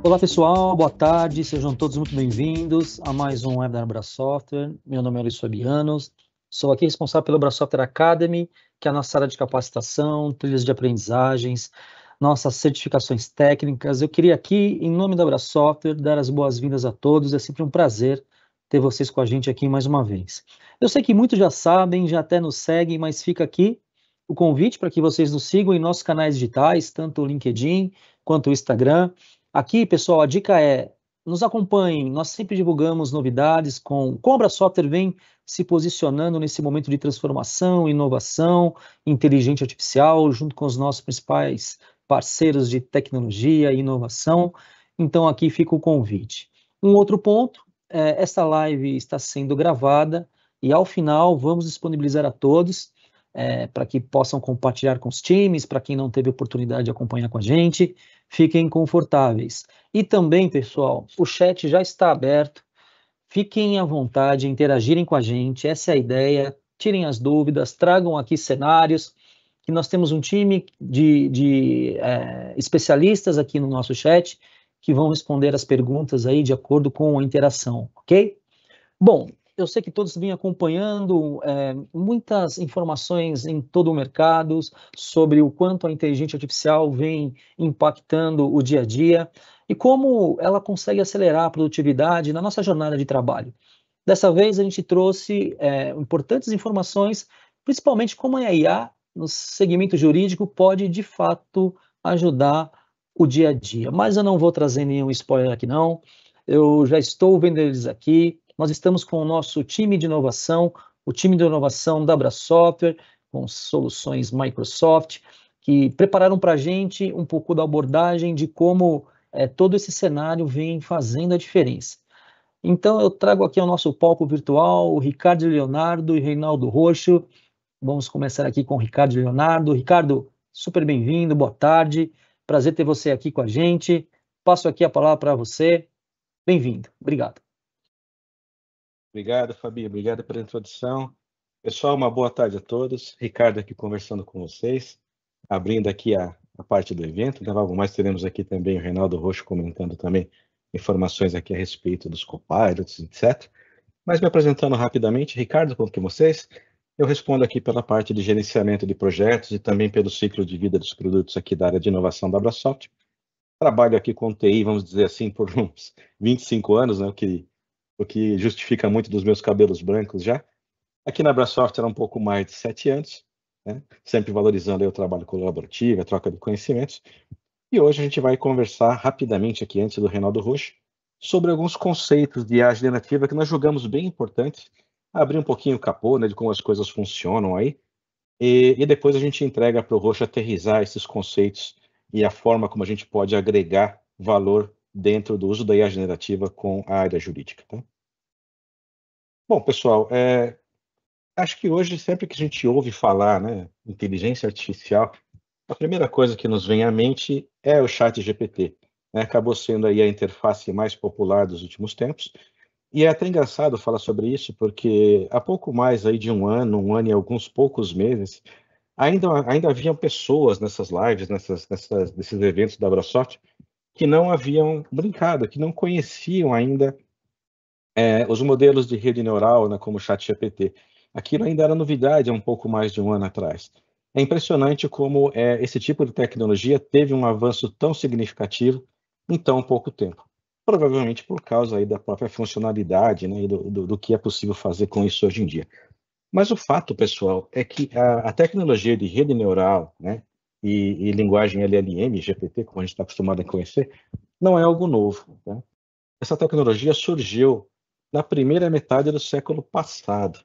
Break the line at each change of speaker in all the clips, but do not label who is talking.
Olá pessoal, boa tarde, sejam todos muito bem-vindos a mais um webinar Bra Software. Meu nome é Luiz Fabiano, sou aqui responsável pelo Bra Software Academy, que é a nossa área de capacitação, trilhas de aprendizagens, nossas certificações técnicas. Eu queria aqui, em nome da Bra Software, dar as boas-vindas a todos, é sempre um prazer ter vocês com a gente aqui mais uma vez. Eu sei que muitos já sabem, já até nos seguem, mas fica aqui o convite para que vocês nos sigam em nossos canais digitais, tanto o LinkedIn quanto o Instagram. Aqui, pessoal, a dica é, nos acompanhem, nós sempre divulgamos novidades como a Bra Software vem se posicionando nesse momento de transformação, inovação, inteligência artificial, junto com os nossos principais parceiros de tecnologia e inovação. Então, aqui fica o convite. Um outro ponto, esta live está sendo gravada e, ao final, vamos disponibilizar a todos para que possam compartilhar com os times, para quem não teve oportunidade de acompanhar com a gente, fiquem confortáveis. E também, pessoal, o chat já está aberto, fiquem à vontade, interagirem com a gente, essa é a ideia, tirem as dúvidas, tragam aqui cenários, que nós temos um time de especialistas aqui no nosso chat, que vão responder as perguntas aí de acordo com a interação, ok? Bom, eu sei que todos vêm acompanhando muitas informações em todo o mercado sobre o quanto a inteligência artificial vem impactando o dia a dia e como ela consegue acelerar a produtividade na nossa jornada de trabalho. Dessa vez a gente trouxe importantes informações, principalmente como a IA no segmento jurídico pode de fato ajudar o dia a dia. Mas eu não vou trazer nenhum spoiler aqui não, eu já estou vendo eles aqui. Nós estamos com o nosso time de inovação, o time de inovação da Bra Software, com soluções Microsoft, que prepararam para a gente um pouco da abordagem de como todo esse cenário vem fazendo a diferença. Então, eu trago aqui ao nosso palco virtual o Ricardo Leonardo e Reinaldo Roxo. Vamos começar aqui com o Ricardo Leonardo. Ricardo, super bem-vindo, boa tarde. Prazer ter você aqui com a gente. Passo aqui a palavra para você. Bem-vindo. Obrigado.
Obrigado, Fabi. Obrigado pela introdução. Pessoal, uma boa tarde a todos. Ricardo aqui conversando com vocês, abrindo aqui a parte do evento. Logo mais teremos aqui também o Reinaldo Roxo comentando também informações aqui a respeito dos copilots, etc. Mas me apresentando rapidamente, Ricardo, com vocês, eu respondo aqui pela parte de gerenciamento de projetos e também pelo ciclo de vida dos produtos aqui da área de inovação da Abrasoft. Trabalho aqui com TI, vamos dizer assim, por uns 25 anos, né, o que justifica muito dos meus cabelos brancos já. Aqui na Abrasoft era um pouco mais de 7 anos, né, sempre valorizando aí o trabalho colaborativo, a troca de conhecimentos. E hoje a gente vai conversar rapidamente aqui, antes do Reinaldo Roxo, sobre alguns conceitos de IA generativa que nós julgamos bem importantes, abrir um pouquinho o capô, né, de como as coisas funcionam aí, e depois a gente entrega para o Roxo aterrissar esses conceitos e a forma como a gente pode agregar valor dentro do uso da IA generativa com a área jurídica. Tá? Bom, pessoal, acho que hoje, sempre que a gente ouve falar, né, inteligência artificial, a primeira coisa que nos vem à mente é o ChatGPT. Né? Acabou sendo aí a interface mais popular dos últimos tempos. E é até engraçado falar sobre isso, porque há pouco mais aí de um ano e alguns poucos meses, ainda haviam pessoas nessas lives, nesses eventos da Abrasoft, que não haviam brincado, que não conheciam ainda os modelos de rede neural, né, como o ChatGPT. Aquilo ainda era novidade há um pouco mais de um ano atrás. É impressionante como esse tipo de tecnologia teve um avanço tão significativo em tão pouco tempo. Provavelmente por causa aí da própria funcionalidade, né, e do que é possível fazer com isso hoje em dia. Mas o fato, pessoal, é que a tecnologia de rede neural, né, e linguagem LLM, GPT, como a gente está acostumado a conhecer, não é algo novo. Tá? Essa tecnologia surgiu na primeira metade do século passado.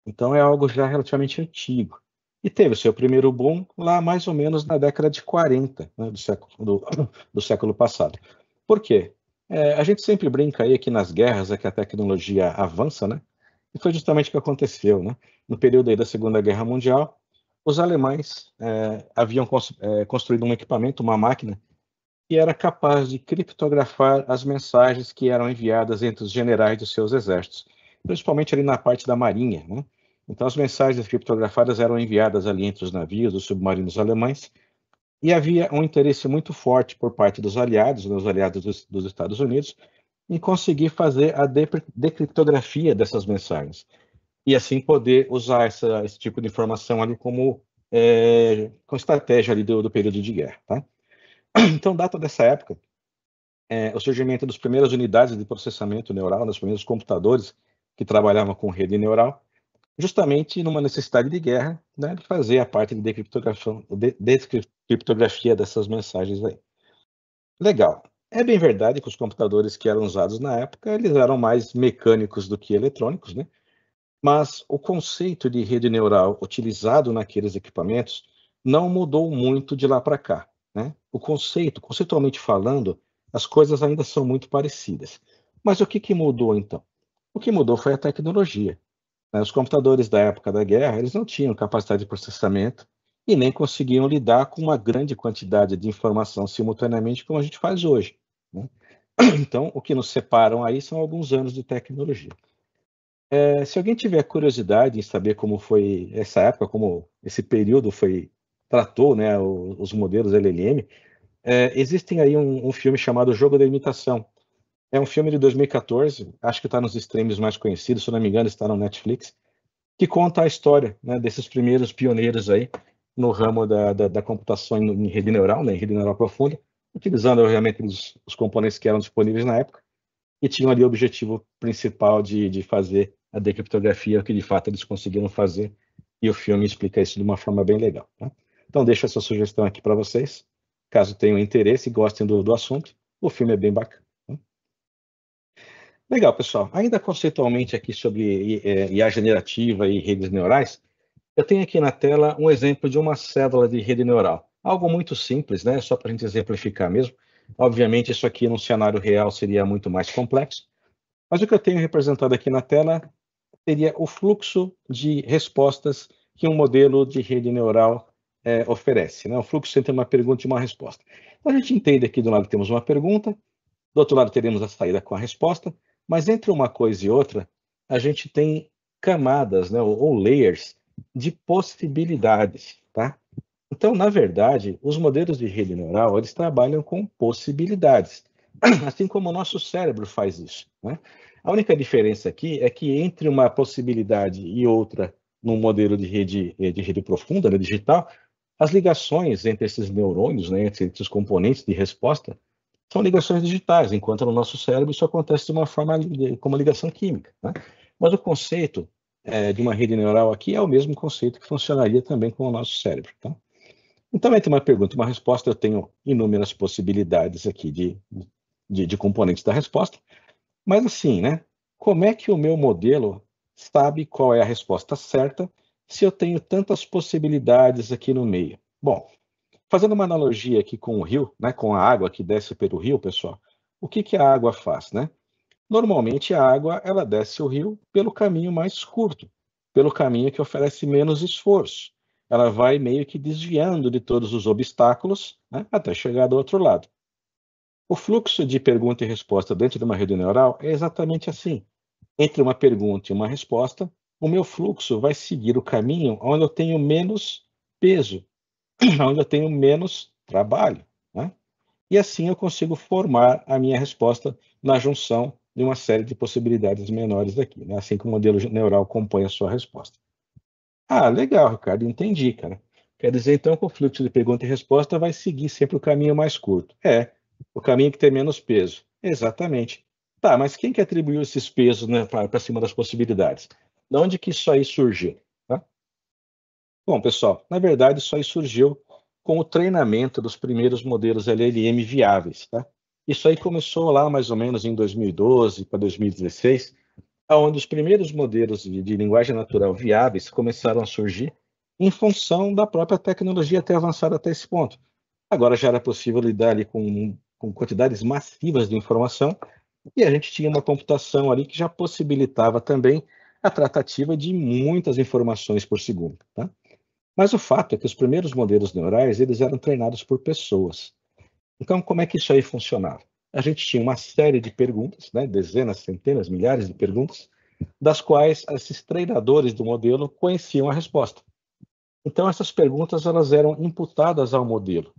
Então é algo já relativamente antigo. E teve o seu primeiro boom lá mais ou menos na década de 40, né, do século passado. Por quê? A gente sempre brinca aí que nas guerras é que a tecnologia avança, né? E foi justamente o que aconteceu, né? No período aí da Segunda Guerra Mundial, os alemães haviam construído um equipamento, uma máquina, que era capaz de criptografar as mensagens que eram enviadas entre os generais dos seus exércitos, principalmente ali na parte da marinha, né? Então, as mensagens criptografadas eram enviadas ali entre os navios, os submarinos alemães, E havia um interesse muito forte por parte dos aliados, né, os aliados dos Estados Unidos, em conseguir fazer a decriptografia dessas mensagens. E assim poder usar esse tipo de informação ali como com estratégia ali do período de guerra. Tá? Então, data dessa época, o surgimento das primeiras unidades de processamento neural, dos primeiros computadores que trabalhavam com rede neural, justamente numa necessidade de guerra, né, de fazer a parte de decriptografia dessas mensagens aí. Legal. É bem verdade que os computadores que eram usados na época, eles eram mais mecânicos do que eletrônicos, né? Mas o conceito de rede neural utilizado naqueles equipamentos não mudou muito de lá para cá, né? O conceito, conceitualmente falando, as coisas ainda são muito parecidas. Mas o que mudou então? O que mudou foi a tecnologia, né? Os computadores da época da guerra, eles não tinham capacidade de processamento e nem conseguiam lidar com uma grande quantidade de informação simultaneamente como a gente faz hoje, né? Então, o que nos separam aí são alguns anos de tecnologia. Se alguém tiver curiosidade em saber como foi essa época, como esse período tratou, né, os modelos LLM, existem aí um filme chamado Jogo da Imitação. É um filme de 2014, acho que está nos streams mais conhecidos, se não me engano está no Netflix, que conta a história, né, desses primeiros pioneiros aí no ramo da computação em rede neural, né, em rede neural profunda, utilizando, obviamente, os componentes que eram disponíveis na época, e tinham ali o objetivo principal de fazer a decriptografia, o que de fato eles conseguiram fazer, e o filme explica isso de uma forma bem legal. Tá? Então, deixo essa sugestão aqui para vocês, caso tenham interesse e gostem do assunto, o filme é bem bacana. Tá? Legal, pessoal. Ainda conceitualmente aqui sobre IA generativa e redes neurais, eu tenho aqui na tela um exemplo de uma célula de rede neural. Algo muito simples, né? Só para a gente exemplificar mesmo. Obviamente, isso aqui num cenário real seria muito mais complexo, mas o que eu tenho representado aqui na tela seria o fluxo de respostas que um modelo de rede neural oferece, né? O fluxo entre uma pergunta e uma resposta. Então, a gente entende aqui do lado temos uma pergunta, do outro lado teremos a saída com a resposta, mas entre uma coisa e outra, a gente tem camadas, né, ou layers de possibilidades, tá? Então, na verdade, os modelos de rede neural, eles trabalham com possibilidades, assim como o nosso cérebro faz isso, né? A única diferença aqui é que entre uma possibilidade e outra, num modelo de rede profunda, né, digital, as ligações entre esses neurônios, né, entre os componentes de resposta, são ligações digitais, enquanto no nosso cérebro isso acontece de uma forma como ligação química, né? Mas o conceito de uma rede neural aqui é o mesmo conceito que funcionaria também com o nosso cérebro, tá? Então, entre uma pergunta e uma resposta, eu tenho inúmeras possibilidades aqui de componentes da resposta, mas assim, né? Como é que o meu modelo sabe qual é a resposta certa se eu tenho tantas possibilidades aqui no meio? Bom, fazendo uma analogia aqui com o rio, né, com a água que desce pelo rio, pessoal, o que a água faz, né? Normalmente a água ela desce o rio pelo caminho mais curto, pelo caminho que oferece menos esforço. Ela vai meio que desviando de todos os obstáculos, né, até chegar do outro lado. O fluxo de pergunta e resposta dentro de uma rede neural é exatamente assim. Entre uma pergunta e uma resposta, o meu fluxo vai seguir o caminho onde eu tenho menos peso, onde eu tenho menos trabalho, né? E assim eu consigo formar a minha resposta na junção de uma série de possibilidades menores daqui, né? Assim que o modelo neural compõe a sua resposta. Ah, legal, Ricardo, entendi, cara. Quer dizer, então, que o fluxo de pergunta e resposta vai seguir sempre o caminho mais curto. O caminho que tem menos peso. Exatamente. Tá, mas quem que atribuiu esses pesos, né, para cima das possibilidades? De onde que isso aí surgiu? Tá? Bom, pessoal, na verdade, isso aí surgiu com o treinamento dos primeiros modelos LLM viáveis, tá? Isso aí começou lá mais ou menos em 2012 para 2016, onde os primeiros modelos de linguagem natural viáveis começaram a surgir em função da própria tecnologia ter avançado até esse ponto. Agora já era possível lidar ali com quantidades massivas de informação e a gente tinha uma computação ali que já possibilitava também a tratativa de muitas informações por segundo, tá? Mas o fato é que os primeiros modelos neurais, eles eram treinados por pessoas. Então, como é que isso aí funcionava? A gente tinha uma série de perguntas, né, dezenas, centenas, milhares de perguntas, das quais esses treinadores do modelo conheciam a resposta. Então, essas perguntas elas eram imputadas ao modelo.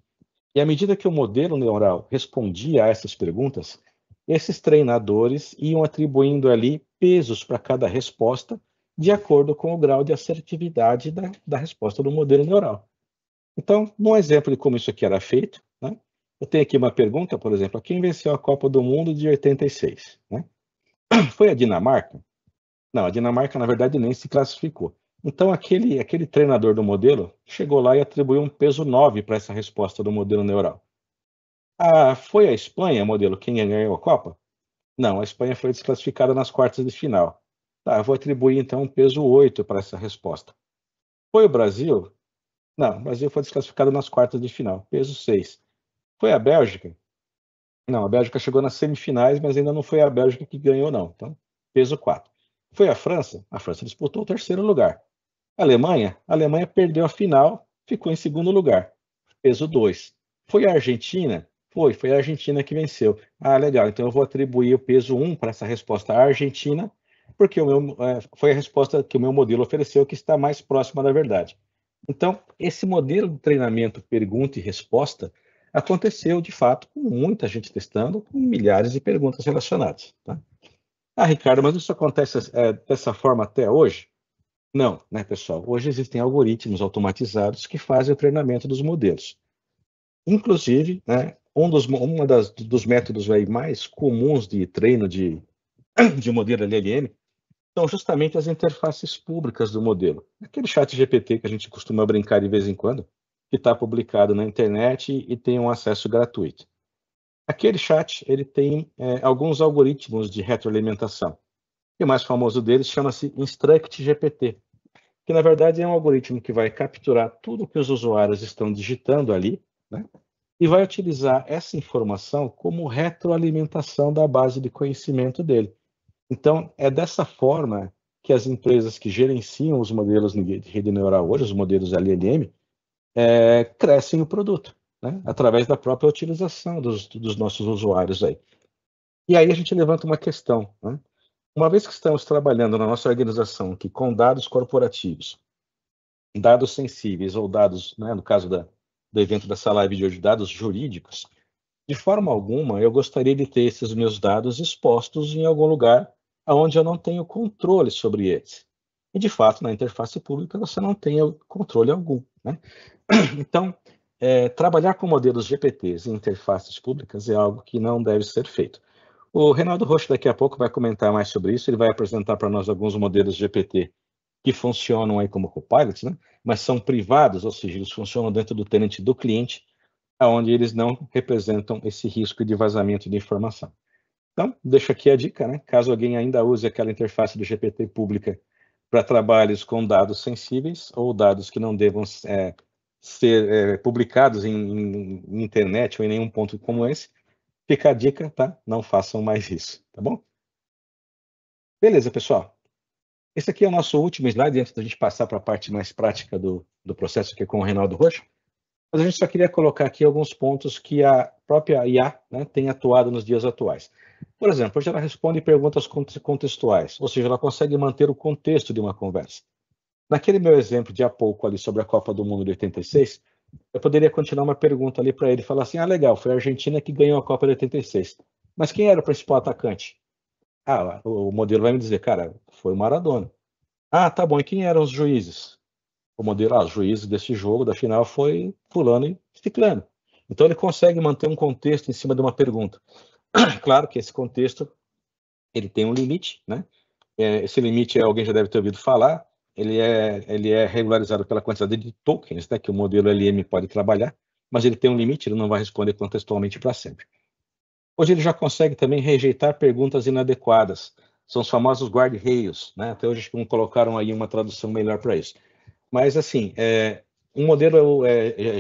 E à medida que o modelo neural respondia a essas perguntas, esses treinadores iam atribuindo ali pesos para cada resposta, de acordo com o grau de assertividade da resposta do modelo neural. Então, num exemplo de como isso aqui era feito, né, eu tenho aqui uma pergunta, por exemplo, quem venceu a Copa do Mundo de 86? Né? Foi a Dinamarca? Não, a Dinamarca, na verdade, nem se classificou. Então, aquele treinador do modelo chegou lá e atribuiu um peso 9 para essa resposta do modelo neural. Ah, foi a Espanha, modelo, quem ganhou a Copa? Não, a Espanha foi desclassificada nas quartas de final. Tá, eu vou atribuir, então, um peso 8 para essa resposta. Foi o Brasil? Não, o Brasil foi desclassificado nas quartas de final, peso 6. Foi a Bélgica? Não, a Bélgica chegou nas semifinais, mas ainda não foi a Bélgica que ganhou, não. Então, peso 4. Foi a França? A França disputou o terceiro lugar. A Alemanha perdeu a final, ficou em segundo lugar, peso 2. Foi a Argentina? Foi a Argentina que venceu. Ah, legal, então eu vou atribuir o peso 1 para essa resposta à Argentina, porque foi a resposta que o meu modelo ofereceu que está mais próxima da verdade. Então, esse modelo de treinamento pergunta e resposta aconteceu, de fato, com muita gente testando, com milhares de perguntas relacionadas. Tá? Ah, Ricardo, mas isso acontece dessa forma até hoje? Não, né, pessoal? Hoje existem algoritmos automatizados que fazem o treinamento dos modelos. Inclusive, né, dos métodos aí mais comuns de treino de modelo LLM são justamente as interfaces públicas do modelo. Aquele chat GPT que a gente costuma brincar de vez em quando, que está publicado na internet e tem um acesso gratuito. Aquele chat ele tem alguns algoritmos de retroalimentação. E o mais famoso deles chama-se InstructGPT, que na verdade é um algoritmo que vai capturar tudo que os usuários estão digitando ali, né? E vai utilizar essa informação como retroalimentação da base de conhecimento dele. Então, é dessa forma que as empresas que gerenciam os modelos de rede neural hoje, os modelos LLM, crescem o produto, né? Através da própria utilização dos nossos usuários aí. E aí a gente levanta uma questão, né? Uma vez que estamos trabalhando na nossa organização aqui com dados corporativos, dados sensíveis ou dados, né, no caso do evento dessa live de hoje, dados jurídicos, de forma alguma eu gostaria de ter esses meus dados expostos em algum lugar onde eu não tenho controle sobre eles. E, de fato, na interface pública você não tem controle algum, né? Então, trabalhar com modelos GPTs em interfaces públicas é algo que não deve ser feito. O Reinaldo Rocha daqui a pouco vai comentar mais sobre isso, ele vai apresentar para nós alguns modelos GPT que funcionam aí como copilots, né? Mas são privados, ou seja, eles funcionam dentro do tenant do cliente, onde eles não representam esse risco de vazamento de informação. Então, deixo aqui a dica, né? Caso alguém ainda use aquela interface do GPT pública para trabalhos com dados sensíveis ou dados que não devam ser publicados em internet ou em nenhum ponto como esse, fica a dica, tá? Não façam mais isso, tá bom? Beleza, pessoal. Esse aqui é o nosso último slide, antes da gente passar para a parte mais prática do processo aqui com o Reinaldo Rocha. Mas a gente só queria colocar aqui alguns pontos que a própria IA, né, tem atuado nos dias atuais. Por exemplo, hoje ela responde perguntas contextuais, ou seja, ela consegue manter o contexto de uma conversa. Naquele meu exemplo de há pouco ali sobre a Copa do Mundo de 86, eu poderia continuar uma pergunta ali para ele e falar assim, legal, foi a Argentina que ganhou a Copa de 86. Mas quem era o principal atacante? Ah, o modelo vai me dizer, cara, foi o Maradona. Ah, tá bom, e quem eram os juízes? O modelo, os juízes desse jogo, da final, foi fulano e ciclano. Então ele consegue manter um contexto em cima de uma pergunta. Claro que esse contexto ele tem um limite, né? Esse limite alguém já deve ter ouvido falar. Ele é regularizado pela quantidade de tokens, né, que o modelo LM pode trabalhar, mas ele tem um limite, ele não vai responder contextualmente para sempre. Hoje ele já consegue também rejeitar perguntas inadequadas. São os famosos guardrails, né? Até hoje não colocaram aí uma tradução melhor para isso. Mas, assim, um modelo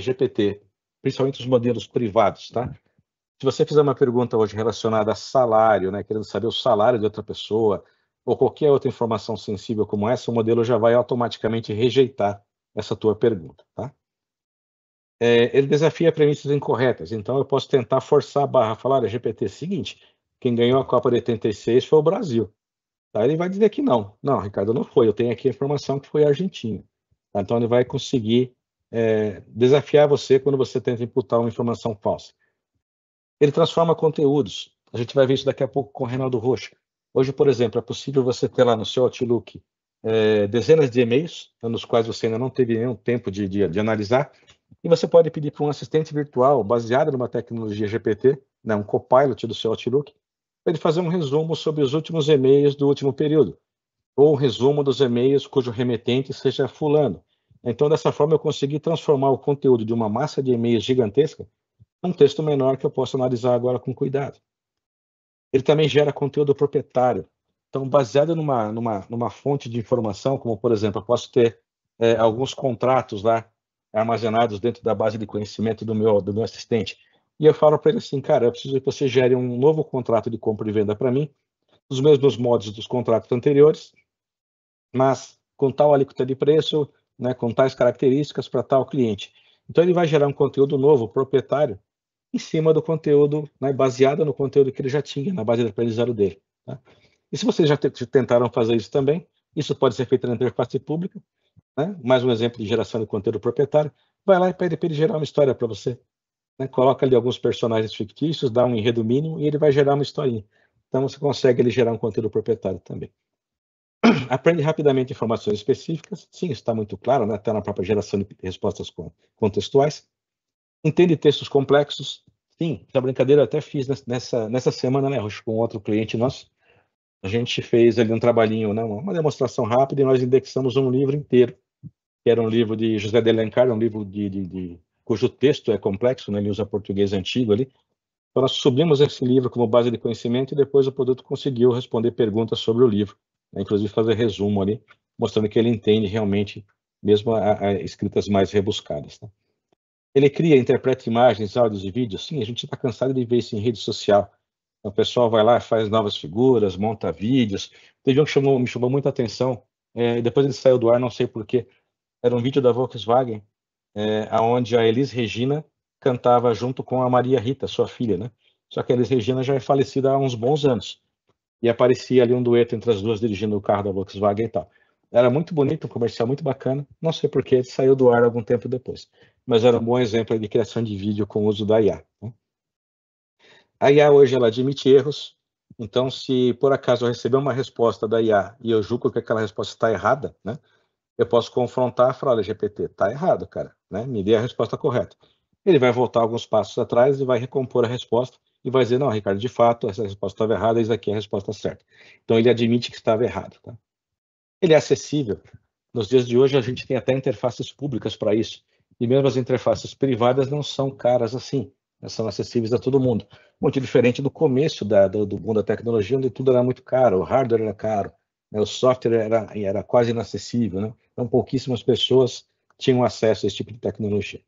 GPT, principalmente os modelos privados, tá? Se você fizer uma pergunta hoje relacionada a salário, né, querendo saber o salário de outra pessoa, ou qualquer outra informação sensível como essa, o modelo já vai automaticamente rejeitar essa tua pergunta, tá? Ele desafia premissas incorretas, então eu posso tentar forçar a barra, falar, GPT, seguinte, quem ganhou a Copa de 86 foi o Brasil. Tá? Ele vai dizer que não. Não, Ricardo, não foi. Eu tenho aqui a informação que foi a Argentina. Tá? Então ele vai conseguir desafiar você quando você tenta imputar uma informação falsa. Ele transforma conteúdos. A gente vai ver isso daqui a pouco com o Reinaldo Rocha. Hoje, por exemplo, é possível você ter lá no seu Outlook dezenas de e-mails, nos quais você ainda não teve nenhum tempo de analisar, e você pode pedir para um assistente virtual baseado numa tecnologia GPT, né, um copilot do seu Outlook, para ele fazer um resumo sobre os últimos e-mails do último período, ou um resumo dos e-mails cujo remetente seja fulano. Então, dessa forma, eu consegui transformar o conteúdo de uma massa de e-mails gigantesca num texto menor que eu posso analisar agora com cuidado. Ele também gera conteúdo proprietário. Então, baseado numa fonte de informação, como, por exemplo, eu posso ter alguns contratos lá armazenados dentro da base de conhecimento do meu assistente. E eu falo para ele assim, cara, eu preciso que você gere um novo contrato de compra e venda para mim, os mesmos modos dos contratos anteriores, mas com tal alíquota de preço, né, com tais características para tal cliente. Então, ele vai gerar um conteúdo novo, proprietário, em cima do conteúdo, né, baseado no conteúdo que ele já tinha na base de aprendizado dele. Tá? E se vocês já tentaram fazer isso também, isso pode ser feito na interface pública, né? Mais um exemplo de geração de conteúdo proprietário, vai lá e pede para ele gerar uma história para você. Né? Coloca ali alguns personagens fictícios, dá um enredo mínimo e ele vai gerar uma historinha. Então você consegue ali gerar um conteúdo proprietário também. Aprende rapidamente informações específicas, sim, isso está muito claro, né? Até na própria geração de respostas contextuais. Entende textos complexos, sim, essa brincadeira eu até fiz nessa semana, né, com outro cliente nosso. A gente fez ali um trabalhinho, né, uma demonstração rápida, e nós indexamos um livro inteiro, que era um livro de José de Alencar, um livro cujo texto é complexo, né, ele usa português antigo ali. Então nós subimos esse livro como base de conhecimento e depois o produto conseguiu responder perguntas sobre o livro, né, inclusive fazer resumo ali, mostrando que ele entende realmente mesmo a escritas mais rebuscadas. Né? Ele cria, interpreta imagens, áudios e vídeos. Sim, a gente está cansado de ver isso em rede social. O pessoal vai lá, faz novas figuras, monta vídeos. Teve um que me chamou muita atenção. Depois ele saiu do ar, não sei porquê. Era um vídeo da Volkswagen, onde a Elis Regina cantava junto com a Maria Rita, sua filha, né? Só que a Elis Regina já é falecida há uns bons anos. E aparecia ali um dueto entre as duas dirigindo o carro da Volkswagen e tal. Era muito bonito, um comercial muito bacana. Não sei por que saiu do ar algum tempo depois. Mas era um bom exemplo de criação de vídeo com o uso da IA. Né? A IA hoje ela admite erros. Então, se por acaso eu receber uma resposta da IA e eu julgo que aquela resposta está errada, né? Eu posso confrontar e falar, olha, GPT, está errado, cara. Né? Me dê a resposta correta. Ele vai voltar alguns passos atrás e vai recompor a resposta e vai dizer, não, Ricardo, de fato, essa resposta estava errada, isso aqui é a resposta certa. Então, ele admite que estava errado. Tá? Ele é acessível. Nos dias de hoje, a gente tem até interfaces públicas para isso. E mesmo as interfaces privadas não são caras assim. São acessíveis a todo mundo. Muito diferente do começo do mundo da tecnologia, onde tudo era muito caro, o hardware era caro, né? O software era quase inacessível. Né? Então, pouquíssimas pessoas tinham acesso a esse tipo de tecnologia.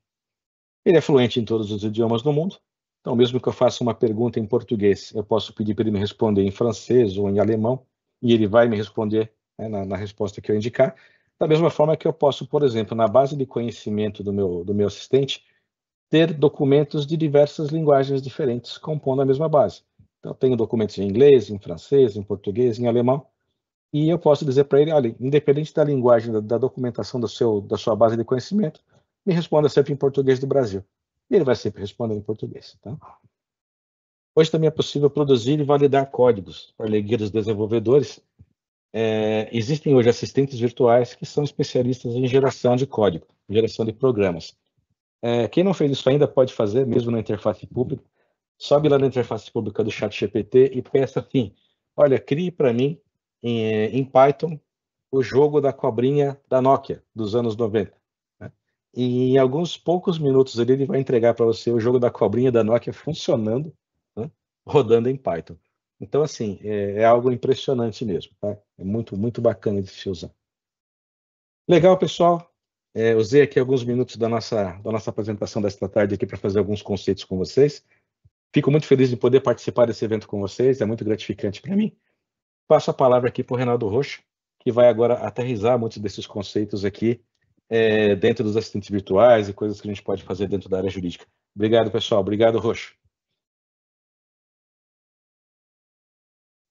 Ele é fluente em todos os idiomas do mundo. Então, mesmo que eu faça uma pergunta em português, eu posso pedir para ele me responder em francês ou em alemão, e ele vai me responder, né, na resposta que eu indicar. Da mesma forma que eu posso, por exemplo, na base de conhecimento do meu assistente, ter documentos de diversas linguagens diferentes compondo a mesma base. Então, eu tenho documentos em inglês, em francês, em português, em alemão, e eu posso dizer para ele, olha, independente da linguagem, da documentação da sua base de conhecimento, me responda sempre em português do Brasil. E ele vai sempre responder em português. Tá? Hoje também é possível produzir e validar códigos para alegria dos desenvolvedores. Existem hoje assistentes virtuais que são especialistas em geração de código, geração de programas. Quem não fez isso ainda pode fazer, mesmo na interface pública. Sobe lá na interface pública do ChatGPT e peça assim, olha, crie para mim em Python o jogo da cobrinha da Nokia dos anos 90. Né? E em alguns poucos minutos ele vai entregar para você o jogo da cobrinha da Nokia funcionando, né? Rodando em Python. Então, assim, é algo impressionante mesmo. Tá? É muito, muito bacana de se usar. Legal, pessoal. Usei aqui alguns minutos da nossa apresentação desta tarde aqui para fazer alguns conceitos com vocês. Fico muito feliz de poder participar desse evento com vocês, é muito gratificante para mim. Passo a palavra aqui para o Reinaldo Rocha, que vai agora aterrissar muitos desses conceitos aqui dentro dos assistentes virtuais e coisas que a gente pode fazer dentro da área jurídica. Obrigado, pessoal. Obrigado, Rocha.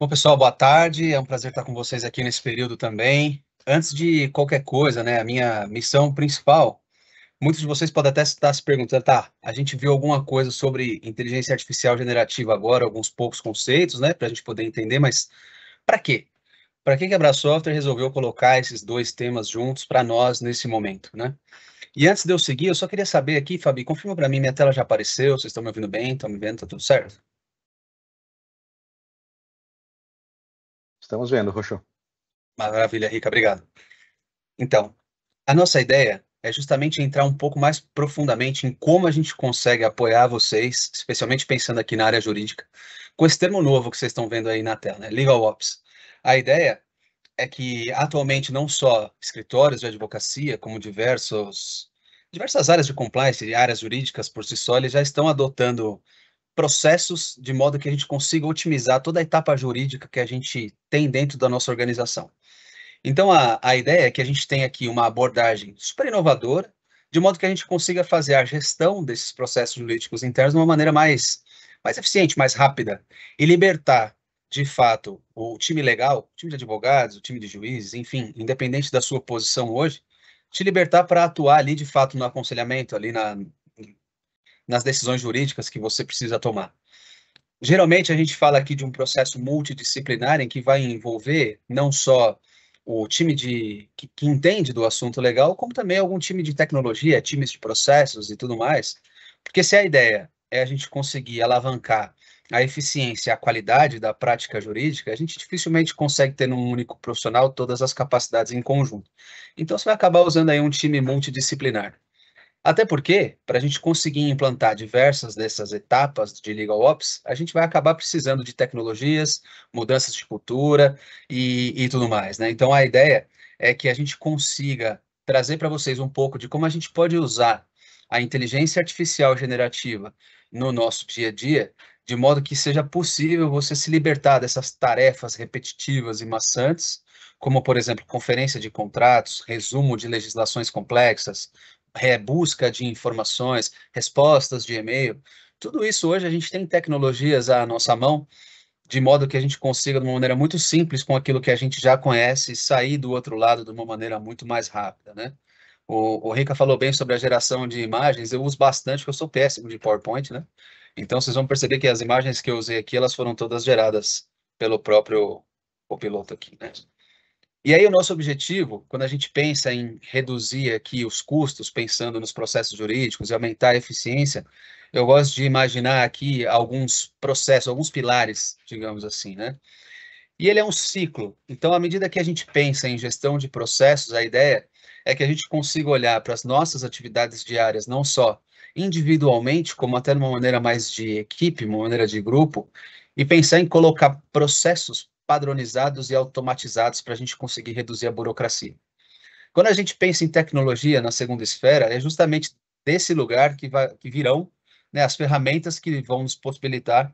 Bom, pessoal, boa tarde. É um prazer estar com vocês aqui nesse período também. Antes de qualquer coisa, né, a minha missão principal Muitos de vocês podem até estar se perguntando, tá, a gente viu alguma coisa sobre inteligência artificial generativa agora, alguns poucos conceitos, né, para a gente poder entender, mas para quê? Para que a Brasoftware resolveu colocar esses dois temas juntos para nós nesse momento, né? E antes de eu seguir, eu só queria saber aqui, Fabi, confirma para mim, minha tela já apareceu, vocês estão me ouvindo bem, estão me vendo, tá tudo certo?
Estamos vendo, Roxo.
Maravilha, Rica, obrigado. Então, a nossa ideia é justamente entrar um pouco mais profundamente em como a gente consegue apoiar vocês, especialmente pensando aqui na área jurídica, com esse termo novo que vocês estão vendo aí na tela, né? Legal Ops. A ideia é que atualmente não só escritórios de advocacia, como diversas áreas de compliance e áreas jurídicas por si só, eles já estão adotando processos de modo que a gente consiga otimizar toda a etapa jurídica que a gente tem dentro da nossa organização. Então, a ideia é que a gente tenha aqui uma abordagem super inovadora, de modo que a gente consiga fazer a gestão desses processos jurídicos internos de uma maneira mais eficiente, mais rápida, e libertar, de fato, o time legal, o time de advogados, o time de juízes, enfim, independente da sua posição hoje, te libertar para atuar ali, de fato, no aconselhamento, ali nas decisões jurídicas que você precisa tomar. Geralmente a gente fala aqui de um processo multidisciplinar em que vai envolver não só o time que entende do assunto legal, como também algum time de tecnologia, times de processos e tudo mais. Porque se a ideia é a gente conseguir alavancar a eficiência e a qualidade da prática jurídica, a gente dificilmente consegue ter num único profissional todas as capacidades em conjunto. Então você vai acabar usando aí um time multidisciplinar. Até porque, para a gente conseguir implantar diversas dessas etapas de Legal Ops, a gente vai acabar precisando de tecnologias, mudanças de cultura e tudo mais, né? Então, a ideia é que a gente consiga trazer para vocês um pouco de como a gente pode usar a inteligência artificial generativa no nosso dia a dia, de modo que seja possível você se libertar dessas tarefas repetitivas e maçantes, como, por exemplo, conferência de contratos, resumo de legislações complexas, busca de informações, respostas de e-mail. Tudo isso hoje a gente tem tecnologias à nossa mão, de modo que a gente consiga, de uma maneira muito simples, com aquilo que a gente já conhece, sair do outro lado de uma maneira muito mais rápida, né? O Rica falou bem sobre a geração de imagens, eu uso bastante, porque eu sou péssimo de PowerPoint, né? Então vocês vão perceber que as imagens que eu usei aqui, elas foram todas geradas pelo próprio copiloto aqui, né? E aí o nosso objetivo, quando a gente pensa em reduzir aqui os custos, pensando nos processos jurídicos e aumentar a eficiência, eu gosto de imaginar aqui alguns processos, alguns pilares, digamos assim, né? E ele é um ciclo. Então, à medida que a gente pensa em gestão de processos, a ideia é que a gente consiga olhar para as nossas atividades diárias, não só individualmente, como até de uma maneira mais de equipe, uma maneira de grupo, e pensar em colocar processos padronizados e automatizados para a gente conseguir reduzir a burocracia. Quando a gente pensa em tecnologia na segunda esfera, é justamente desse lugar que virão, né, as ferramentas que vão nos possibilitar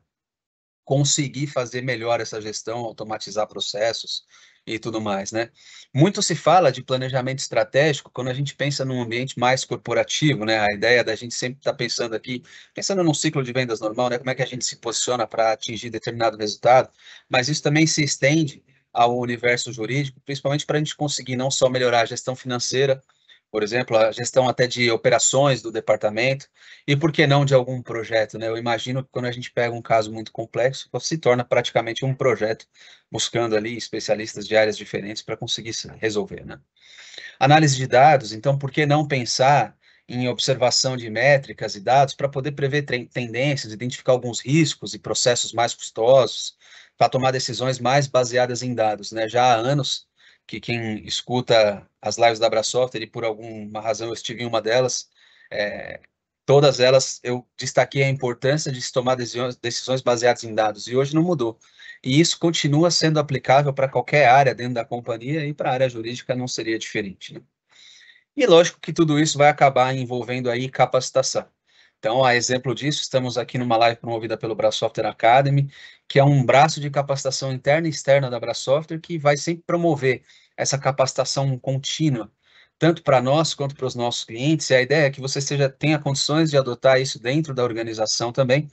conseguir fazer melhor essa gestão, automatizar processos e tudo mais, né? Muito se fala de planejamento estratégico quando a gente pensa num ambiente mais corporativo, né? A ideia da gente sempre estar pensando aqui, pensando num ciclo de vendas normal, né? Como é que a gente se posiciona para atingir determinado resultado, mas isso também se estende ao universo jurídico, principalmente para a gente conseguir não só melhorar a gestão financeira, por exemplo, a gestão até de operações do departamento, e por que não de algum projeto, né? Eu imagino que quando a gente pega um caso muito complexo, se torna praticamente um projeto, buscando ali especialistas de áreas diferentes para conseguir resolver, né? Análise de dados, então, por que não pensar em observação de métricas e dados para poder prever tendências, identificar alguns riscos e processos mais custosos, para tomar decisões mais baseadas em dados, né? Já há anos que quem escuta as lives da Brasoftware, e por alguma razão eu estive em uma delas, todas elas eu destaquei a importância de se tomar decisões baseadas em dados, e hoje não mudou. E isso continua sendo aplicável para qualquer área dentro da companhia, e para a área jurídica não seria diferente, né? E lógico que tudo isso vai acabar envolvendo aí capacitação. Então, a exemplo disso, estamos aqui numa live promovida pelo Brasoftware Academy, que é um braço de capacitação interna e externa da Brasoftware, que vai sempre promover essa capacitação contínua, tanto para nós quanto para os nossos clientes. E a ideia é que você tenha condições de adotar isso dentro da organização também,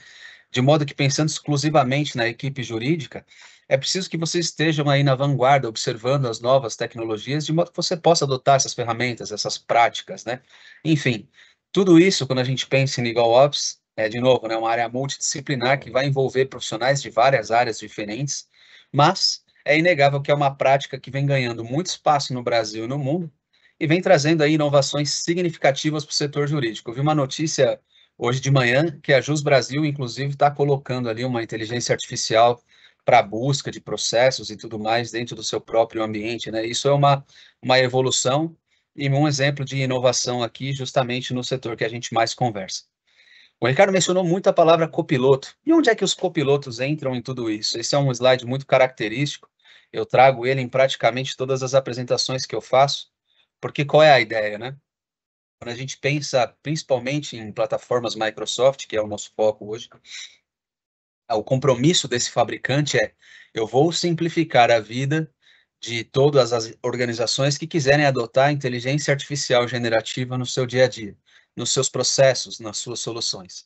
de modo que, pensando exclusivamente na equipe jurídica, é preciso que vocês estejam aí na vanguarda, observando as novas tecnologias, de modo que você possa adotar essas ferramentas, essas práticas, né? Enfim, tudo isso, quando a gente pensa em Legal Ops, de novo, né, uma área multidisciplinar que vai envolver profissionais de várias áreas diferentes, mas é inegável que é uma prática que vem ganhando muito espaço no Brasil e no mundo, e vem trazendo aí inovações significativas para o setor jurídico. Eu vi uma notícia hoje de manhã que a Jus Brasil, inclusive, está colocando ali uma inteligência artificial para a busca de processos e tudo mais dentro do seu próprio ambiente, né? Isso é uma evolução e um exemplo de inovação aqui, justamente no setor que a gente mais conversa. O Ricardo mencionou muito a palavra copiloto. E onde é que os copilotos entram em tudo isso? Esse é um slide muito característico. Eu trago ele em praticamente todas as apresentações que eu faço, porque qual é a ideia, né? Quando a gente pensa principalmente em plataformas Microsoft, que é o nosso foco hoje, o compromisso desse fabricante é: eu vou simplificar a vida de todas as organizações que quiserem adotar inteligência artificial generativa no seu dia a dia, nos seus processos, nas suas soluções.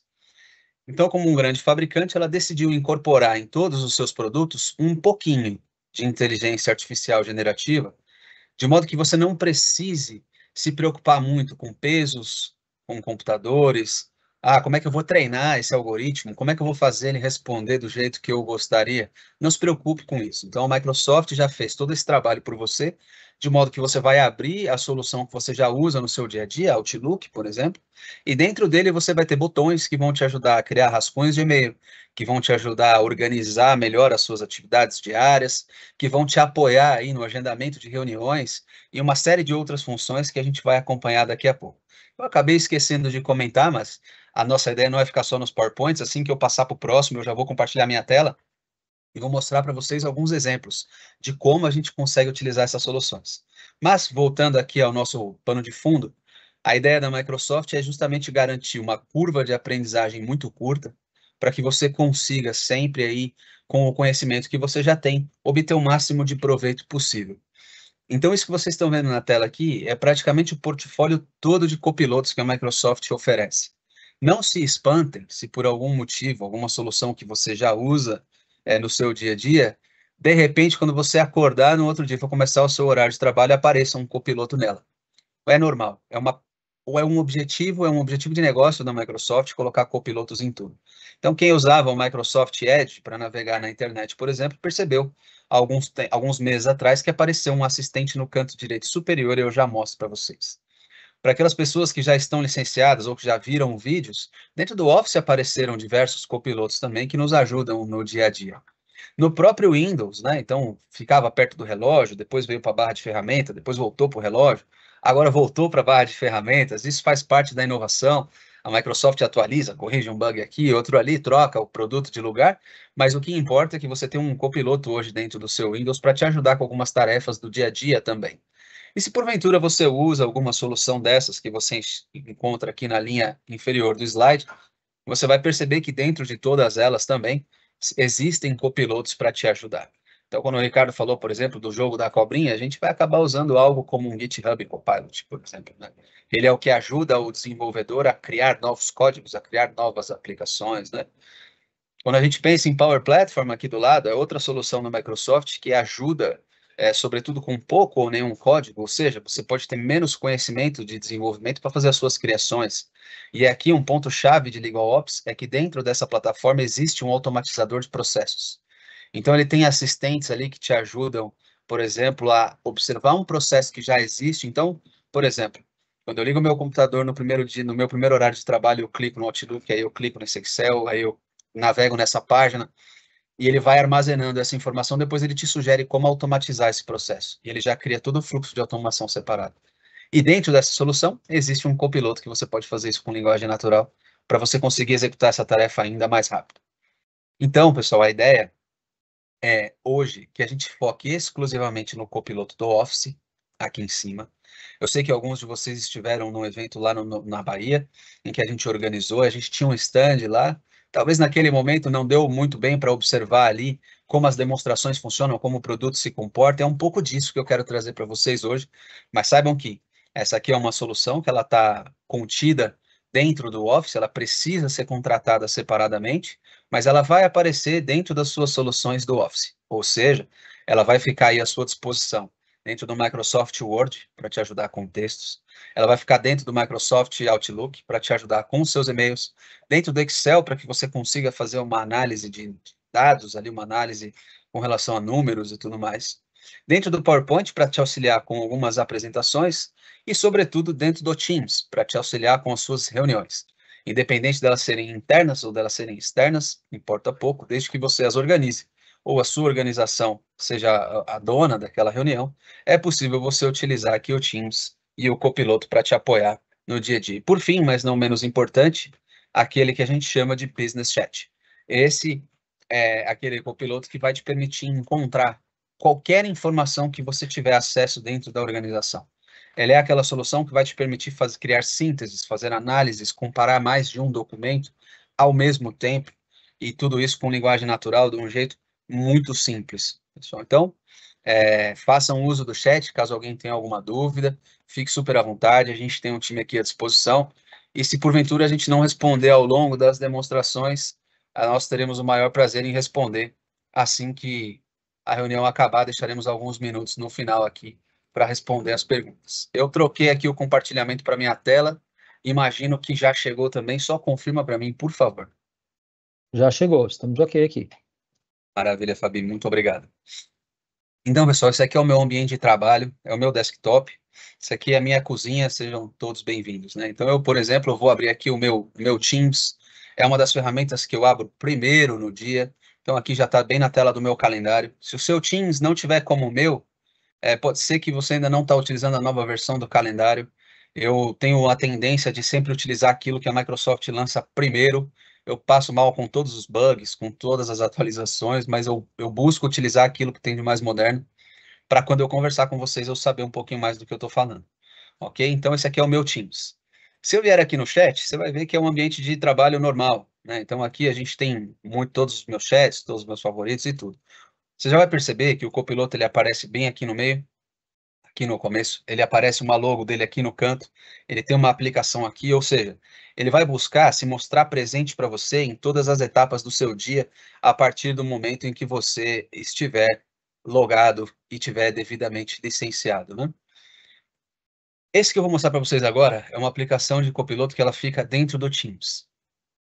Então, como um grande fabricante, ela decidiu incorporar em todos os seus produtos um pouquinho de inteligência artificial generativa, de modo que você não precise se preocupar muito com pesos, com computadores. Ah, como é que eu vou treinar esse algoritmo? Como é que eu vou fazer ele responder do jeito que eu gostaria? Não se preocupe com isso. Então, a Microsoft já fez todo esse trabalho por você, de modo que você vai abrir a solução que você já usa no seu dia a dia, Outlook, por exemplo, e dentro dele você vai ter botões que vão te ajudar a criar rascunhos de e-mail, que vão te ajudar a organizar melhor as suas atividades diárias, que vão te apoiar aí no agendamento de reuniões e uma série de outras funções que a gente vai acompanhar daqui a pouco. Eu acabei esquecendo de comentar, mas a nossa ideia não é ficar só nos PowerPoints. Assim que eu passar para o próximo, eu já vou compartilhar minha tela e vou mostrar para vocês alguns exemplos de como a gente consegue utilizar essas soluções. Mas, voltando aqui ao nosso pano de fundo, a ideia da Microsoft é justamente garantir uma curva de aprendizagem muito curta, para que você consiga sempre aí, com o conhecimento que você já tem, obter o máximo de proveito possível. Então, isso que vocês estão vendo na tela aqui é praticamente o portfólio todo de copilotos que a Microsoft oferece. Não se espantem se por algum motivo, alguma solução que você já usa no seu dia a dia, de repente, quando você acordar no outro dia, for começar o seu horário de trabalho, apareça um copiloto nela. É normal, ou é um objetivo de negócio da Microsoft colocar copilotos em tudo. Então, quem usava o Microsoft Edge para navegar na internet, por exemplo, percebeu alguns meses atrás que apareceu um assistente no canto direito superior, e eu já mostro para vocês. Para aquelas pessoas que já estão licenciadas ou que já viram vídeos, dentro do Office apareceram diversos copilotos também que nos ajudam no dia a dia. No próprio Windows, né? Então ficava perto do relógio, depois veio para a barra de ferramenta, depois voltou para o relógio, agora voltou para a barra de ferramentas. Isso faz parte da inovação. A Microsoft atualiza, corrige um bug aqui, outro ali, troca o produto de lugar, mas o que importa é que você tem um copiloto hoje dentro do seu Windows para te ajudar com algumas tarefas do dia a dia também. E se porventura você usa alguma solução dessas que você encontra aqui na linha inferior do slide, você vai perceber que dentro de todas elas também existem copilotos para te ajudar. Então, quando o Ricardo falou, por exemplo, do jogo da cobrinha, a gente vai acabar usando algo como um GitHub Copilot, por exemplo, né? Ele é o que ajuda o desenvolvedor a criar novos códigos, a criar novas aplicações, né? Quando a gente pensa em Power Platform aqui do lado, é outra solução da Microsoft que ajuda, sobretudo com pouco ou nenhum código, ou seja, você pode ter menos conhecimento de desenvolvimento para fazer as suas criações. E aqui um ponto-chave de LegalOps é que dentro dessa plataforma existe um automatizador de processos. Então ele tem assistentes ali que te ajudam, por exemplo, a observar um processo que já existe. Então, por exemplo, quando eu ligo o meu computador no primeiro dia, no meu primeiro horário de trabalho, eu clico no Outlook, aí eu clico nesse Excel, aí eu navego nessa página e ele vai armazenando essa informação, depois ele te sugere como automatizar esse processo. E ele já cria todo o fluxo de automação separado. E dentro dessa solução, existe um copiloto que você pode fazer isso com linguagem natural para você conseguir executar essa tarefa ainda mais rápido. Então, pessoal, a ideia é hoje que a gente foque exclusivamente no copiloto do Office, aqui em cima. Eu sei que alguns de vocês estiveram no evento lá na Bahia, em que a gente organizou, a gente tinha um stand lá. Talvez naquele momento não deu muito bem para observar ali como as demonstrações funcionam, como o produto se comporta. É um pouco disso que eu quero trazer para vocês hoje, mas saibam que essa aqui é uma solução que ela está contida dentro do Office, ela precisa ser contratada separadamente, mas ela vai aparecer dentro das suas soluções do Office, ou seja, ela vai ficar aí à sua disposição dentro do Microsoft Word para te ajudar com textos, ela vai ficar dentro do Microsoft Outlook para te ajudar com os seus e-mails, dentro do Excel para que você consiga fazer uma análise de dados ali, uma análise com relação a números e tudo mais, dentro do PowerPoint para te auxiliar com algumas apresentações e, sobretudo, dentro do Teams para te auxiliar com as suas reuniões. Independente delas serem internas ou delas serem externas, importa pouco, desde que você as organize, ou a sua organização seja a dona daquela reunião, é possível você utilizar aqui o Teams e o Copiloto para te apoiar no dia a dia. Por fim, mas não menos importante, aquele que a gente chama de Business Chat. Esse é aquele copiloto que vai te permitir encontrar qualquer informação que você tiver acesso dentro da organização. Ela é aquela solução que vai te permitir criar sínteses, fazer análises, comparar mais de um documento ao mesmo tempo, e tudo isso com linguagem natural, de um jeito muito simples, pessoal. Então, façam uso do chat, caso alguém tenha alguma dúvida, fique super à vontade, a gente tem um time aqui à disposição, e se porventura a gente não responder ao longo das demonstrações, nós teremos o maior prazer em responder assim que a reunião acabar, deixaremos alguns minutos no final aqui para responder as perguntas. Eu troquei aqui o compartilhamento para minha tela, imagino que já chegou também, só confirma para mim, por favor.
Já chegou, estamos ok aqui.
Maravilha, Fabi, muito obrigado. Então, pessoal, esse aqui é o meu ambiente de trabalho, é o meu desktop, isso aqui é a minha cozinha, sejam todos bem-vindos, né? Então, eu, por exemplo, eu vou abrir aqui o meu Teams, é uma das ferramentas que eu abro primeiro no dia, então aqui já está bem na tela do meu calendário. Se o seu Teams não tiver como o meu, pode ser que você ainda não está utilizando a nova versão do calendário. Eu tenho a tendência de sempre utilizar aquilo que a Microsoft lança primeiro. Eu passo mal com todos os bugs, com todas as atualizações, mas eu busco utilizar aquilo que tem de mais moderno, para quando eu conversar com vocês eu saber um pouquinho mais do que eu estou falando. Ok? Então, esse aqui é o meu Teams. Se eu vier aqui no chat, você vai ver que é um ambiente de trabalho normal, né? Então, aqui a gente tem todos os meus chats, todos os meus favoritos e tudo. Você já vai perceber que o copiloto ele aparece bem aqui no meio, aqui no começo, ele aparece uma logo dele aqui no canto, ele tem uma aplicação aqui, ou seja, ele vai buscar se mostrar presente para você em todas as etapas do seu dia, a partir do momento em que você estiver logado e tiver devidamente licenciado, né? Esse que eu vou mostrar para vocês agora é uma aplicação de copiloto que ela fica dentro do Teams.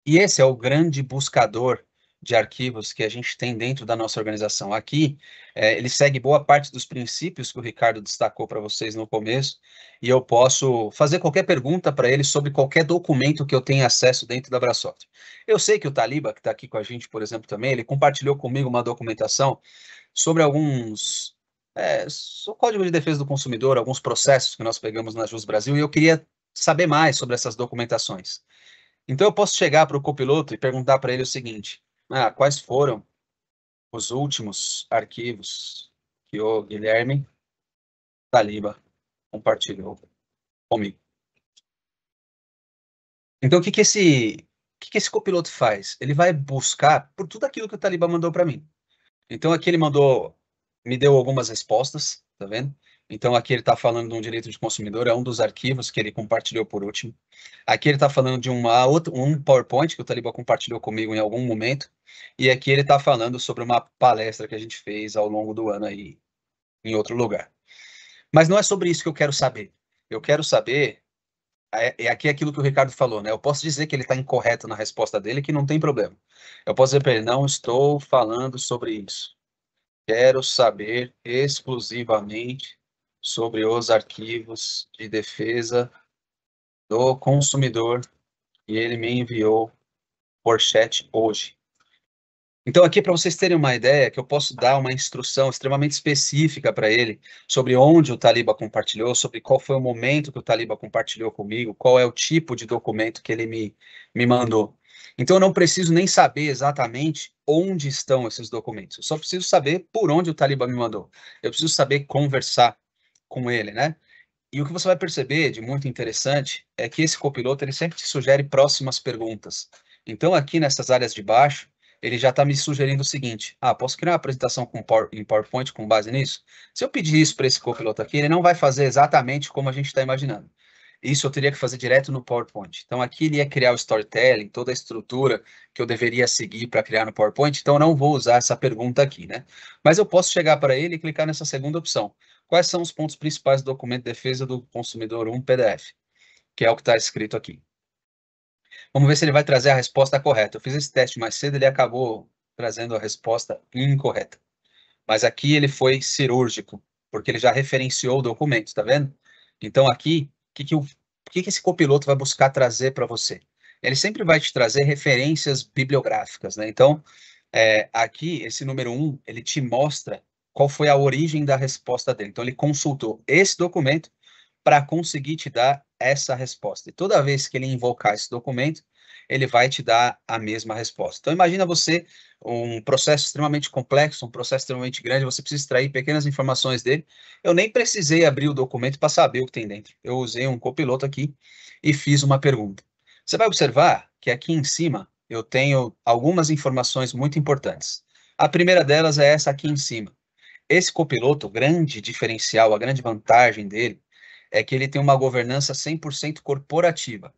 E esse é o grande buscador de arquivos que a gente tem dentro da nossa organização. Aqui, ele segue boa parte dos princípios que o Ricardo destacou para vocês no começo, e eu posso fazer qualquer pergunta para ele sobre qualquer documento que eu tenha acesso dentro da Brasoft. Eu sei que o Taliba, que está aqui com a gente, por exemplo, também, ele compartilhou comigo uma documentação sobre alguns... o Código de Defesa do Consumidor, alguns processos que nós pegamos na Jus Brasil, e eu queria saber mais sobre essas documentações. Então, eu posso chegar para o copiloto e perguntar para ele o seguinte: quais foram os últimos arquivos que o Guilherme Taliba compartilhou comigo? Então, o que que esse copiloto faz? Ele vai buscar por tudo aquilo que o Taliba mandou para mim. Então, aqui ele me deu algumas respostas, tá vendo? Então, aqui ele está falando de um direito de consumidor, é um dos arquivos que ele compartilhou por último. Aqui ele está falando de um PowerPoint que o Taliba compartilhou comigo em algum momento. E aqui ele está falando sobre uma palestra que a gente fez ao longo do ano aí, em outro lugar. Mas não é sobre isso que eu quero saber. Eu quero saber, aqui é aquilo que o Ricardo falou, né? Eu posso dizer que ele está incorreto na resposta dele, que não tem problema. Eu posso dizer para ele, não estou falando sobre isso. Quero saber exclusivamente sobre os arquivos de defesa do consumidor que ele me enviou por chat hoje. Então, aqui, para vocês terem uma ideia, que eu posso dar uma instrução extremamente específica para ele sobre onde o Taliba compartilhou, sobre qual foi o momento que o Taliba compartilhou comigo, qual é o tipo de documento que ele me mandou. Então, eu não preciso nem saber exatamente onde estão esses documentos. Eu só preciso saber por onde o Taliba me mandou. Eu preciso saber conversar com ele, né? E o que você vai perceber de muito interessante é que esse copiloto ele sempre te sugere próximas perguntas. Então, aqui nessas áreas de baixo, ele já está me sugerindo o seguinte: posso criar uma apresentação em PowerPoint com base nisso? Se eu pedir isso para esse copiloto aqui, ele não vai fazer exatamente como a gente está imaginando. Isso eu teria que fazer direto no PowerPoint. Então, aqui ele ia criar o storytelling, toda a estrutura que eu deveria seguir para criar no PowerPoint, então eu não vou usar essa pergunta aqui, né? Mas eu posso chegar para ele e clicar nessa segunda opção. Quais são os pontos principais do documento de defesa do consumidor 1 PDF? Que é o que está escrito aqui. Vamos ver se ele vai trazer a resposta correta. Eu fiz esse teste mais cedo, ele acabou trazendo a resposta incorreta. Mas aqui ele foi cirúrgico, porque ele já referenciou o documento, tá vendo? Então aqui, o que esse copiloto vai buscar trazer para você? Ele sempre vai te trazer referências bibliográficas, né? Então, aqui, esse número 1, ele te mostra qual foi a origem da resposta dele. Então, ele consultou esse documento para conseguir te dar essa resposta. E toda vez que ele invocar esse documento, ele vai te dar a mesma resposta. Então, imagina você, um processo extremamente complexo, um processo extremamente grande, você precisa extrair pequenas informações dele. Eu nem precisei abrir o documento para saber o que tem dentro. Eu usei um copiloto aqui e fiz uma pergunta. Você vai observar que aqui em cima eu tenho algumas informações muito importantes. A primeira delas é essa aqui em cima. Esse copiloto, o grande diferencial, a grande vantagem dele, é que ele tem uma governança 100% corporativa.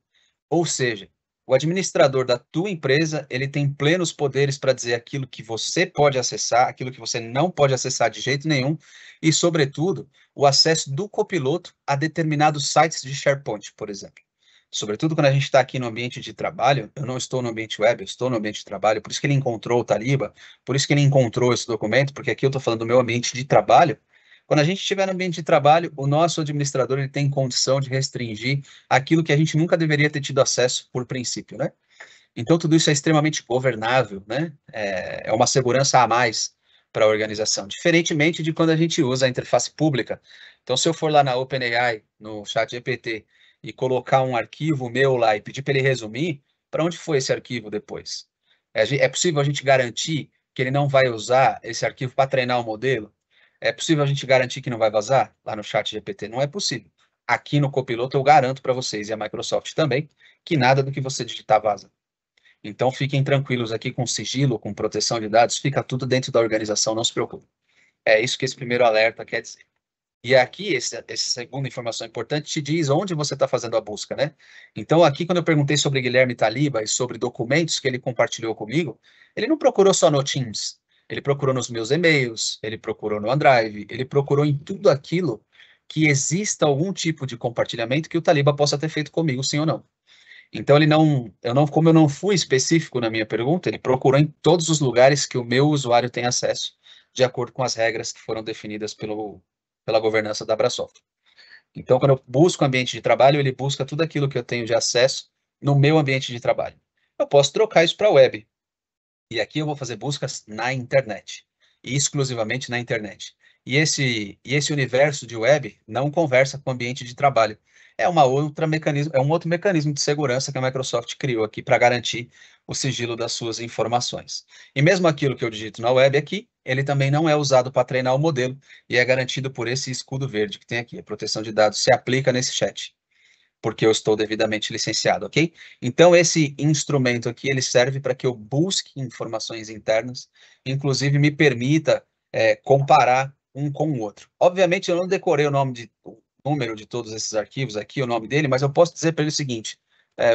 Ou seja, o administrador da tua empresa, ele tem plenos poderes para dizer aquilo que você pode acessar, aquilo que você não pode acessar de jeito nenhum, e, sobretudo, o acesso do copiloto a determinados sites de SharePoint, por exemplo. Sobretudo quando a gente está aqui no ambiente de trabalho, eu não estou no ambiente web, eu estou no ambiente de trabalho, por isso que ele encontrou o Taliba, por isso que ele encontrou esse documento, porque aqui eu estou falando do meu ambiente de trabalho. Quando a gente estiver no ambiente de trabalho, o nosso administrador ele tem condição de restringir aquilo que a gente nunca deveria ter tido acesso por princípio, né? Então, tudo isso é extremamente governável, né? É uma segurança a mais para a organização, diferentemente de quando a gente usa a interface pública. Então, se eu for lá na OpenAI, no ChatGPT, e colocar um arquivo meu lá e pedir para ele resumir, para onde foi esse arquivo depois? É possível a gente garantir que ele não vai usar esse arquivo para treinar o modelo? É possível a gente garantir que não vai vazar lá no ChatGPT? Não é possível. Aqui no Copiloto eu garanto para vocês, e a Microsoft também, que nada do que você digitar vaza. Então fiquem tranquilos aqui com sigilo, com proteção de dados, fica tudo dentro da organização, não se preocupe. É isso que esse primeiro alerta quer dizer. E aqui, essa segunda informação importante te diz onde você está fazendo a busca, né? Então, aqui, quando eu perguntei sobre Guilherme Taliba e sobre documentos que ele compartilhou comigo, ele não procurou só no Teams, ele procurou nos meus e-mails, ele procurou no OneDrive, ele procurou em tudo aquilo que exista algum tipo de compartilhamento que o Taliba possa ter feito comigo, sim ou não. Então, como eu não fui específico na minha pergunta, ele procurou em todos os lugares que o meu usuário tem acesso, de acordo com as regras que foram definidas pela governança da Abrasoft. Então, quando eu busco o ambiente de trabalho, ele busca tudo aquilo que eu tenho de acesso no meu ambiente de trabalho. Eu posso trocar isso para a web. E aqui eu vou fazer buscas na internet, e exclusivamente na internet. E esse universo de web não conversa com o ambiente de trabalho. É um outro mecanismo de segurança que a Microsoft criou aqui para garantir o sigilo das suas informações. E mesmo aquilo que eu digito na web aqui, ele também não é usado para treinar o modelo e é garantido por esse escudo verde que tem aqui. A proteção de dados se aplica nesse chat, porque eu estou devidamente licenciado, ok? Então, esse instrumento aqui, ele serve para que eu busque informações internas, inclusive me permita comparar um com o outro. Obviamente, eu não decorei o número de todos esses arquivos aqui, o nome dele, mas eu posso dizer para ele o seguinte,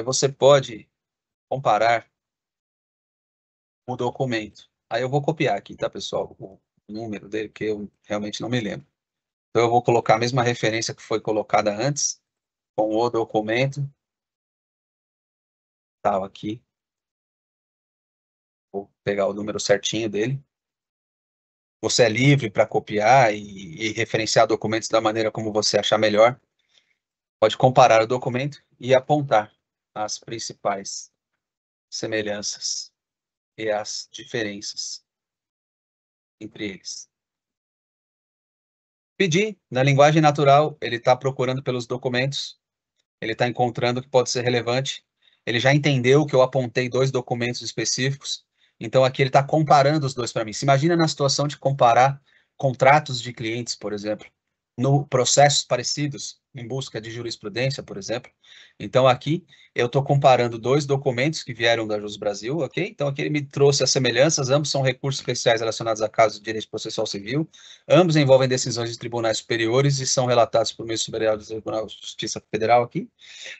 você pode comparar o documento. Aí eu vou copiar aqui, tá, pessoal, o número dele, que eu realmente não me lembro. Então, eu vou colocar a mesma referência que foi colocada antes, com o documento. Tal aqui. Vou pegar o número certinho dele. Você é livre para copiar e referenciar documentos da maneira como você achar melhor. Pode comparar o documento e apontar as principais semelhanças e as diferenças entre eles. Pedir, na linguagem natural, ele está procurando pelos documentos, ele está encontrando o que pode ser relevante, ele já entendeu que eu apontei 2 documentos específicos, então aqui ele está comparando os dois para mim. Se imagina na situação de comparar contratos de clientes, por exemplo. no processos parecidos, em busca de jurisprudência, por exemplo. Então, aqui, eu estou comparando 2 documentos que vieram da Jus Brasil, ok? Então, aqui ele me trouxe as semelhanças, ambos são recursos especiais relacionados a casos de direito processual civil, ambos envolvem decisões de tribunais superiores e são relatados por meio superior do Tribunal de Justiça Federal aqui.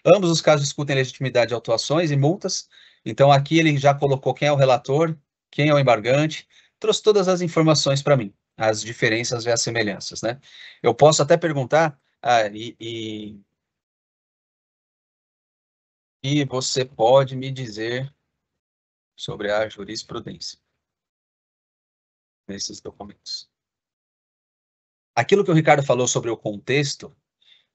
Ambos os casos discutem legitimidade de autuações e multas. Então, aqui ele já colocou quem é o relator, quem é o embargante, trouxe todas as informações para mim, as diferenças e as semelhanças, né? Eu posso até perguntar, e você pode me dizer sobre a jurisprudência nesses documentos. Aquilo que o Ricardo falou sobre o contexto,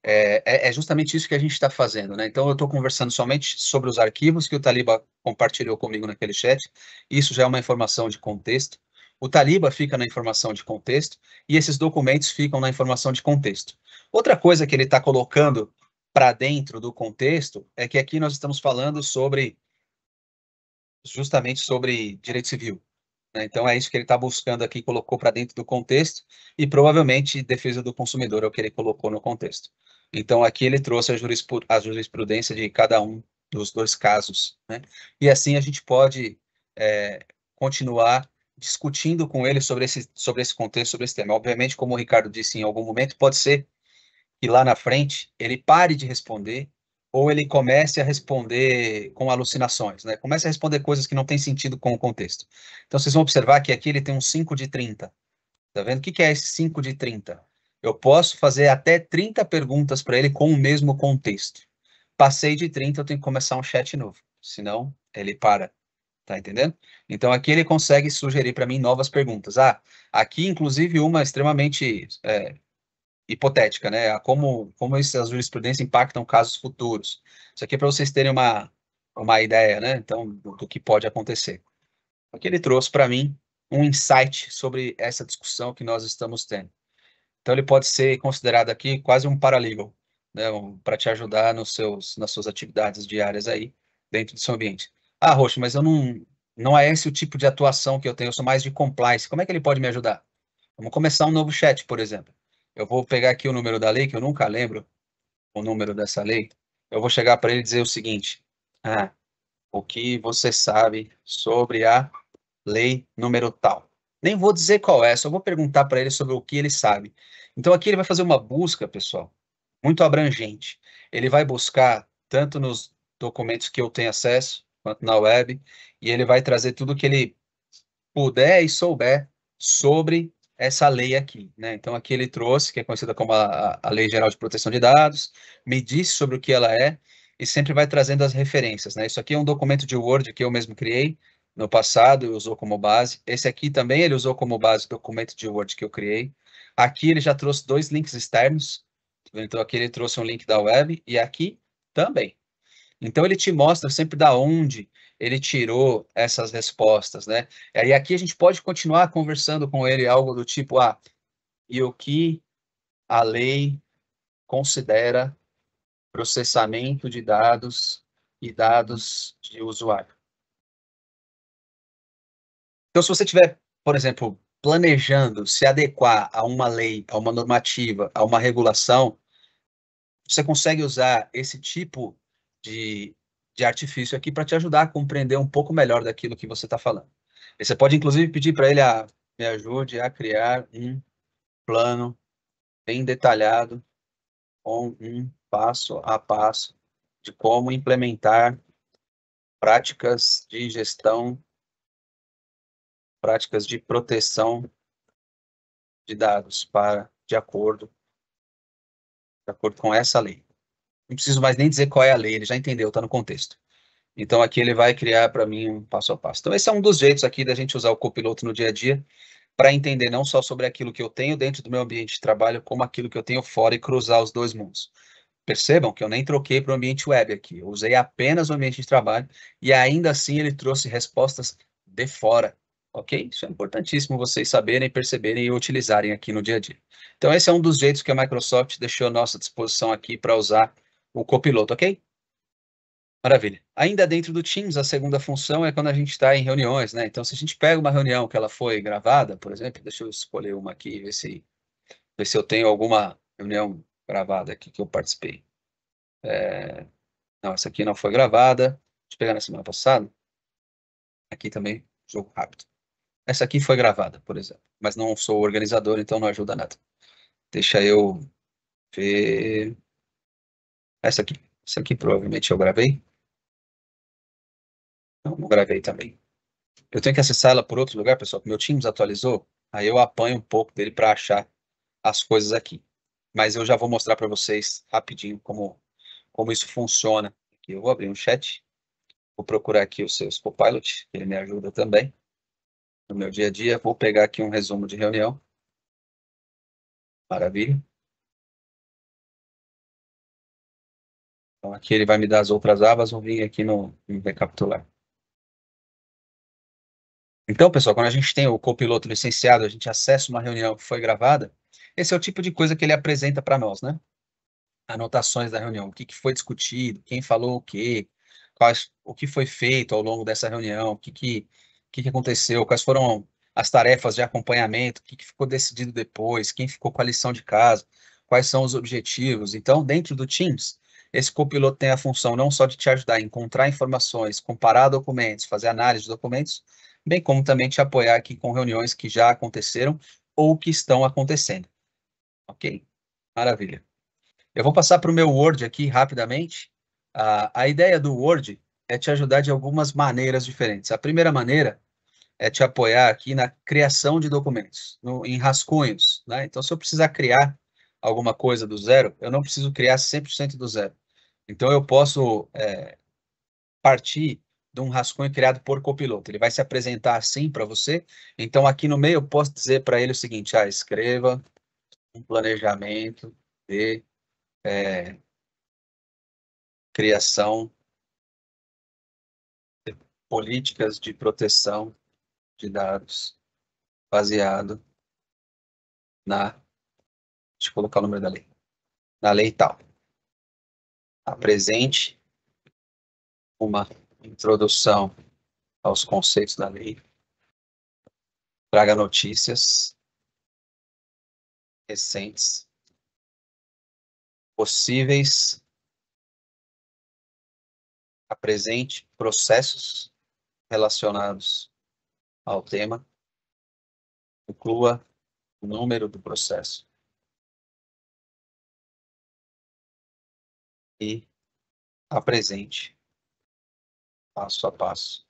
é justamente isso que a gente está fazendo, né? Então, eu estou conversando somente sobre os arquivos que o Taliba compartilhou comigo naquele chat. Isso já é uma informação de contexto. O Taliba fica na informação de contexto e esses documentos ficam na informação de contexto. Outra coisa que ele está colocando para dentro do contexto é que aqui nós estamos falando justamente sobre direito civil, né? Então, é isso que ele está buscando aqui, colocou para dentro do contexto, e provavelmente defesa do consumidor é o que ele colocou no contexto. Então, aqui ele trouxe a jurisprudência de cada um dos 2 casos, né? E assim a gente pode continuar discutindo com ele sobre esse contexto, sobre esse tema. Obviamente, como o Ricardo disse em algum momento, pode ser que lá na frente ele pare de responder ou ele comece a responder com alucinações, né? Comece a responder coisas que não têm sentido com o contexto. Então, vocês vão observar que aqui ele tem um 5 de 30. Tá vendo? O que é esse 5 de 30? Eu posso fazer até 30 perguntas para ele com o mesmo contexto. Passei de 30, eu tenho que começar um chat novo. Senão, ele para. Tá entendendo? Então, aqui ele consegue sugerir para mim novas perguntas. Aqui, inclusive, uma extremamente hipotética, né? Como essas jurisprudências impactam casos futuros. Isso aqui é para vocês terem uma ideia, né? Então, do que pode acontecer. Aqui ele trouxe para mim um insight sobre essa discussão que nós estamos tendo. Então, ele pode ser considerado aqui quase um paralegal, né? Para te ajudar nas suas atividades diárias aí, dentro do seu ambiente. Roxo, mas eu não é esse o tipo de atuação que eu tenho, eu sou mais de compliance. Como é que ele pode me ajudar? Vamos começar um novo chat, por exemplo. Eu vou pegar aqui o número da lei, que eu nunca lembro o número dessa lei. Eu vou chegar para ele e dizer o seguinte: o que você sabe sobre a lei número tal? Nem vou dizer qual é, só vou perguntar para ele sobre o que ele sabe. Então, aqui ele vai fazer uma busca, pessoal, muito abrangente. Ele vai buscar tanto nos documentos que eu tenho acesso, quanto na web, e ele vai trazer tudo que ele puder e souber sobre essa lei aqui, né? Então, aqui ele trouxe, que é conhecida como a Lei Geral de Proteção de Dados, me disse sobre o que ela é, e sempre vai trazendo as referências, né? Isso aqui é um documento de Word que eu mesmo criei no passado, e usou como base. Esse aqui também ele usou como base o documento de Word que eu criei. Aqui ele já trouxe 2 links externos, então aqui ele trouxe um link da web, e aqui também. Então, ele te mostra sempre da onde ele tirou essas respostas, né? E aqui a gente pode continuar conversando com ele algo do tipo, e o que a lei considera processamento de dados e dados de usuário. Então, se você estiver, por exemplo, planejando se adequar a uma lei, a uma normativa, a uma regulação, você consegue usar esse tipo de artifício aqui para te ajudar a compreender um pouco melhor daquilo que você está falando. E você pode, inclusive, pedir para ele me ajude a criar um plano bem detalhado, com um passo a passo de como implementar práticas de gestão, práticas de proteção de dados de acordo com essa lei. Não preciso mais nem dizer qual é a lei, ele já entendeu, está no contexto. Então, aqui ele vai criar para mim um passo a passo. Então, esse é um dos jeitos aqui da gente usar o copiloto no dia a dia, para entender não só sobre aquilo que eu tenho dentro do meu ambiente de trabalho, como aquilo que eu tenho fora e cruzar os 2 mundos. Percebam que eu nem troquei para o ambiente web aqui, eu usei apenas o ambiente de trabalho, e ainda assim ele trouxe respostas de fora, ok? Isso é importantíssimo vocês saberem, perceberem e utilizarem aqui no dia a dia. Então, esse é um dos jeitos que a Microsoft deixou à nossa disposição aqui para usar o copiloto, ok? Maravilha. Ainda dentro do Teams, a segunda função é quando a gente está em reuniões, né? Então, se a gente pega uma reunião que ela foi gravada, por exemplo, deixa eu escolher uma aqui, ver se eu tenho alguma reunião gravada aqui que eu participei. Não, essa aqui não foi gravada. Deixa eu pegar na semana passada. Aqui também, jogo rápido. Essa aqui foi gravada, por exemplo. Mas não sou organizador, então não ajuda nada. Deixa eu ver. Essa aqui. Essa aqui provavelmente eu gravei. Não gravei também. Eu tenho que acessar ela por outro lugar, pessoal, porque meu Teams atualizou. Aí eu apanho um pouco dele para achar as coisas aqui. Mas eu já vou mostrar para vocês rapidinho como isso funciona. Aqui eu vou abrir um chat. Vou procurar aqui o seus Copilot, ele me ajuda também no meu dia a dia. Vou pegar aqui um resumo de reunião. Maravilha. Então aqui ele vai me dar as outras abas, vou vir aqui no recapitular. Então, pessoal, quando a gente tem o copiloto licenciado, a gente acessa uma reunião que foi gravada, esse é o tipo de coisa que ele apresenta para nós, né? Anotações da reunião, o que foi discutido, quem falou o quê, o que foi feito ao longo dessa reunião, o que aconteceu, quais foram as tarefas de acompanhamento, o que ficou decidido depois, quem ficou com a lição de casa, quais são os objetivos. Então, dentro do Teams, esse copiloto tem a função não só de te ajudar a encontrar informações, comparar documentos, fazer análise de documentos, bem como também te apoiar aqui com reuniões que já aconteceram ou que estão acontecendo. Ok? Maravilha. Eu vou passar para o meu Word aqui rapidamente. A ideia do Word é te ajudar de algumas maneiras diferentes. A primeira maneira é te apoiar aqui na criação de documentos, em rascunhos, né? Então, se eu precisar criar alguma coisa do zero, eu não preciso criar 100% do zero. Então, eu posso partir de um rascunho criado por copiloto. Ele vai se apresentar assim para você. Então, aqui no meio, eu posso dizer para ele o seguinte: escreva um planejamento de criação de políticas de proteção de dados baseado deixa eu colocar o número da lei, na lei tal. Apresente uma introdução aos conceitos da lei, traga notícias recentes, possíveis, apresente processos relacionados ao tema, inclua o número do processo e apresente passo a passo,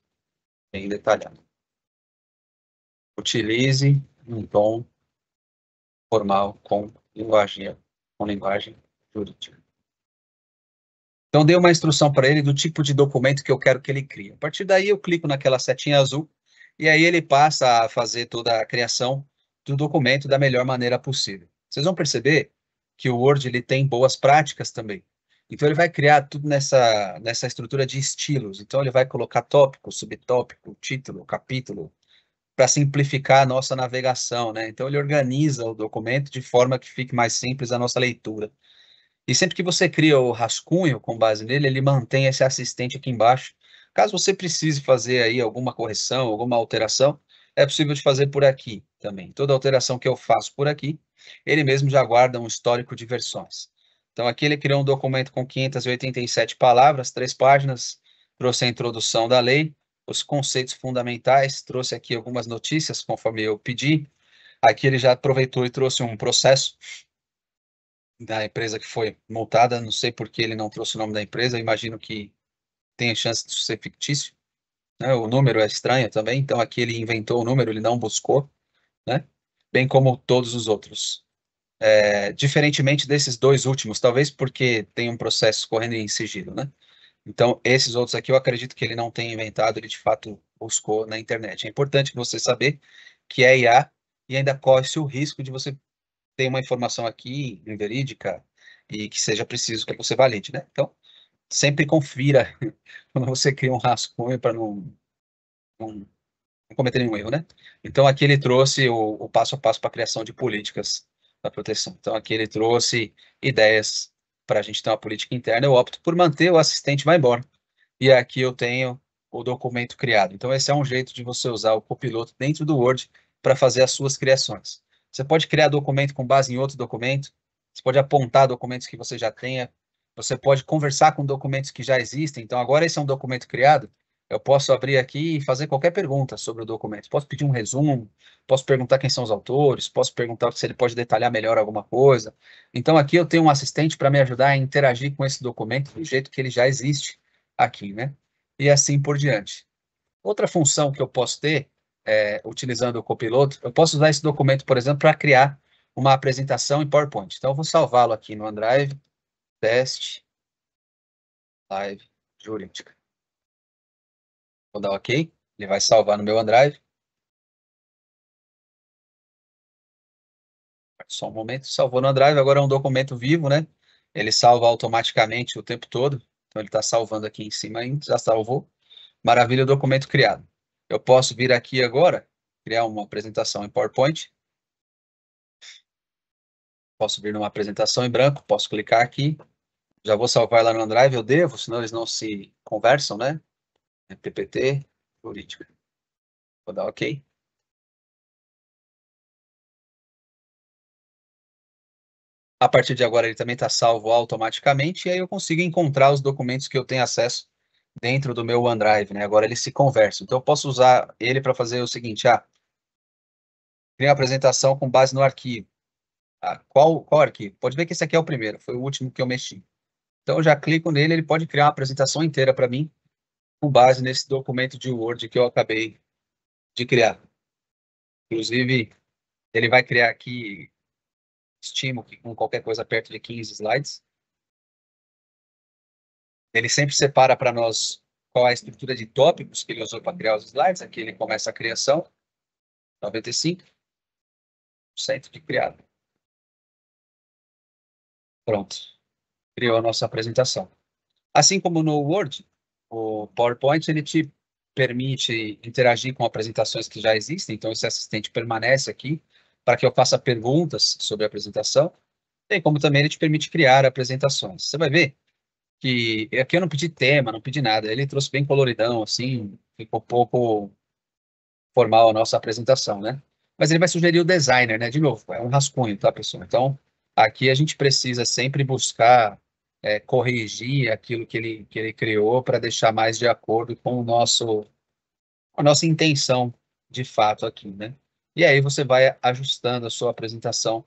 bem detalhado. Utilize um tom formal com linguagem jurídica. Então, dei uma instrução para ele do tipo de documento que eu quero que ele crie. A partir daí, eu clico naquela setinha azul e aí ele passa a fazer toda a criação do documento da melhor maneira possível. Vocês vão perceber que o Word ele tem boas práticas também. Então, ele vai criar tudo nessa estrutura de estilos. Então, ele vai colocar tópico, subtópico, título, capítulo, para simplificar a nossa navegação, né? Então, ele organiza o documento de forma que fique mais simples a nossa leitura. E sempre que você cria o rascunho com base nele, ele mantém esse assistente aqui embaixo. Caso você precise fazer aí alguma correção, alguma alteração, é possível de fazer por aqui também. Toda alteração que eu faço por aqui, ele mesmo já guarda um histórico de versões. Então, aqui ele criou um documento com 587 palavras, 3 páginas, trouxe a introdução da lei, os conceitos fundamentais, trouxe aqui algumas notícias, conforme eu pedi. Aqui ele já aproveitou e trouxe um processo da empresa que foi multada, não sei por que ele não trouxe o nome da empresa, imagino que tem chance de ser fictício, né? O número é estranho também, então aqui ele inventou o número, ele não buscou, né? Bem como todos os outros. Diferentemente desses dois últimos, talvez porque tem um processo correndo em sigilo, né? Então, esses outros aqui eu acredito que ele não tenha inventado, ele de fato buscou na internet. É importante você saber que é IA e ainda corre-se o risco de você ter uma informação aqui inverídica e que seja preciso que você valide, né? Então, sempre confira quando você cria um rascunho para não cometer nenhum erro, né? Então, aqui ele trouxe o passo a passo para a criação de políticas da proteção. Então, aqui ele trouxe ideias para a gente ter uma política interna. Eu opto por manter, o assistente vai embora. E aqui eu tenho o documento criado. Então, esse é um jeito de você usar o copiloto dentro do Word para fazer as suas criações. Você pode criar documento com base em outro documento, você pode apontar documentos que você já tenha, você pode conversar com documentos que já existem. Então, agora esse é um documento criado, eu posso abrir aqui e fazer qualquer pergunta sobre o documento. Posso pedir um resumo, posso perguntar quem são os autores, posso perguntar se ele pode detalhar melhor alguma coisa. Então, aqui eu tenho um assistente para me ajudar a interagir com esse documento do jeito que ele já existe aqui, né? E assim por diante. Outra função que eu posso ter, utilizando o copiloto, eu posso usar esse documento, por exemplo, para criar uma apresentação em PowerPoint. Então, eu vou salvá-lo aqui no OneDrive, teste, live jurídica. Vou dar OK, ele vai salvar no meu OneDrive. Só um momento, salvou no OneDrive, agora é um documento vivo, né? Ele salva automaticamente o tempo todo, então ele está salvando aqui em cima ainda, já salvou. Maravilha, o documento criado. Eu posso vir aqui agora, criar uma apresentação em PowerPoint. Posso vir numa apresentação em branco, posso clicar aqui, já vou salvar lá no OneDrive, eu devo, senão eles não se conversam, né? PPT, jurídica. Vou dar OK. A partir de agora ele também está salvo automaticamente, e aí eu consigo encontrar os documentos que eu tenho acesso dentro do meu OneDrive, né? Agora eles se conversam. Então eu posso usar ele para fazer o seguinte, criar uma apresentação com base no arquivo. Qual arquivo? Pode ver que esse aqui é o primeiro, foi o último que eu mexi. Então eu já clico nele, ele pode criar uma apresentação inteira para mim, com base nesse documento de Word que eu acabei de criar. Inclusive, ele vai criar aqui, estimo que com qualquer coisa perto de 15 slides. Ele sempre separa para nós qual é a estrutura de tópicos que ele usou para criar os slides. Aqui ele começa a criação, 95% de criado. Pronto, criou a nossa apresentação. Assim como no Word, o PowerPoint ele te permite interagir com apresentações que já existem, então esse assistente permanece aqui para que eu faça perguntas sobre a apresentação, e como também ele te permite criar apresentações. Você vai ver que aqui eu não pedi tema, não pedi nada, ele trouxe bem coloridão, assim, ficou pouco formal a nossa apresentação, né? Mas ele vai sugerir o designer, né? De novo, é um rascunho, tá, pessoal? Então, aqui a gente precisa sempre buscar corrigir aquilo que ele criou para deixar mais de acordo com a nossa intenção de fato aqui, né? E aí você vai ajustando a sua apresentação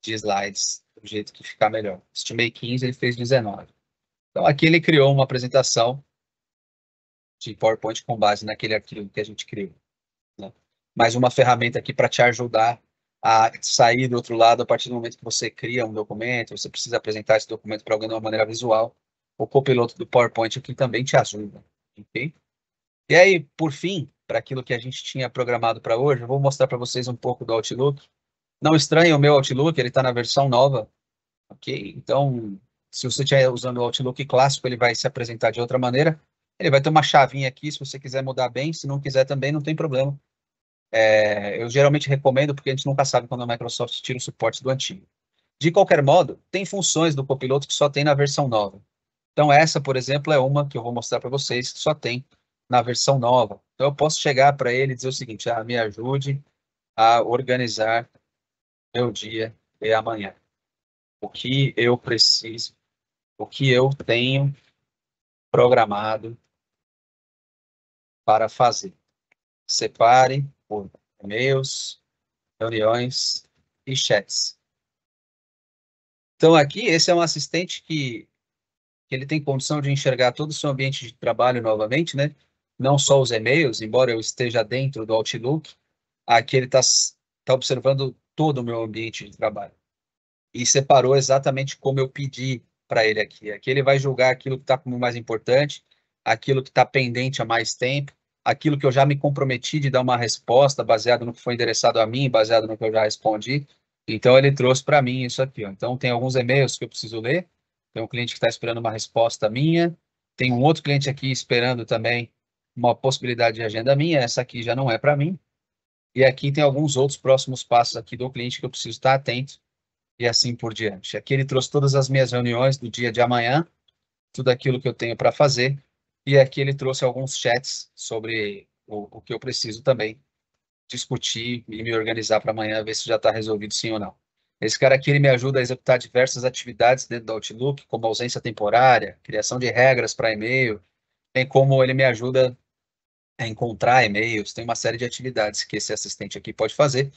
de slides do jeito que ficar melhor. Estimei 15, ele fez 19. Então, aqui ele criou uma apresentação de PowerPoint com base naquele arquivo que a gente criou, né? Mais uma ferramenta aqui para te ajudar a sair do outro lado a partir do momento que você cria um documento, você precisa apresentar esse documento para alguém de uma maneira visual. O copiloto do PowerPoint aqui também te ajuda, ok? E aí, por fim, para aquilo que a gente tinha programado para hoje, eu vou mostrar para vocês um pouco do Outlook. Não estranhe o meu Outlook, ele está na versão nova, ok? Então, se você estiver usando o Outlook clássico, ele vai se apresentar de outra maneira. Ele vai ter uma chavinha aqui, se você quiser mudar bem, se não quiser também, não tem problema. Eu geralmente recomendo, porque a gente nunca sabe quando a Microsoft tira o suporte do antigo. De qualquer modo, tem funções do copiloto que só tem na versão nova. Então, essa, por exemplo, é uma que eu vou mostrar para vocês, que só tem na versão nova. Então, eu posso chegar para ele e dizer o seguinte, me ajude a organizar meu dia e amanhã. O que eu preciso, o que eu tenho programado para fazer. Separe por e-mails, reuniões e chats. Então, aqui, esse é um assistente que ele tem condição de enxergar todo o seu ambiente de trabalho novamente, né? Não só os e-mails, embora eu esteja dentro do Outlook, aqui ele está observando todo o meu ambiente de trabalho. E separou exatamente como eu pedi para ele aqui. Aqui ele vai julgar aquilo que está como mais importante, aquilo que está pendente há mais tempo, aquilo que eu já me comprometi de dar uma resposta baseado no que foi endereçado a mim, baseado no que eu já respondi. Então, ele trouxe para mim isso aqui, ó. Então, tem alguns e-mails que eu preciso ler, tem um cliente que está esperando uma resposta minha, tem um outro cliente aqui esperando também uma possibilidade de agenda minha, essa aqui já não é para mim. E aqui tem alguns outros próximos passos aqui do cliente que eu preciso estar atento, e assim por diante. Aqui ele trouxe todas as minhas reuniões do dia de amanhã, tudo aquilo que eu tenho para fazer, e aqui ele trouxe alguns chats sobre o que eu preciso também discutir e me organizar para amanhã, ver se já está resolvido sim ou não. Esse cara aqui, ele me ajuda a executar diversas atividades dentro do Outlook, como ausência temporária, criação de regras para e-mail, tem como ele me ajuda a encontrar e-mails, tem uma série de atividades que esse assistente aqui pode fazer.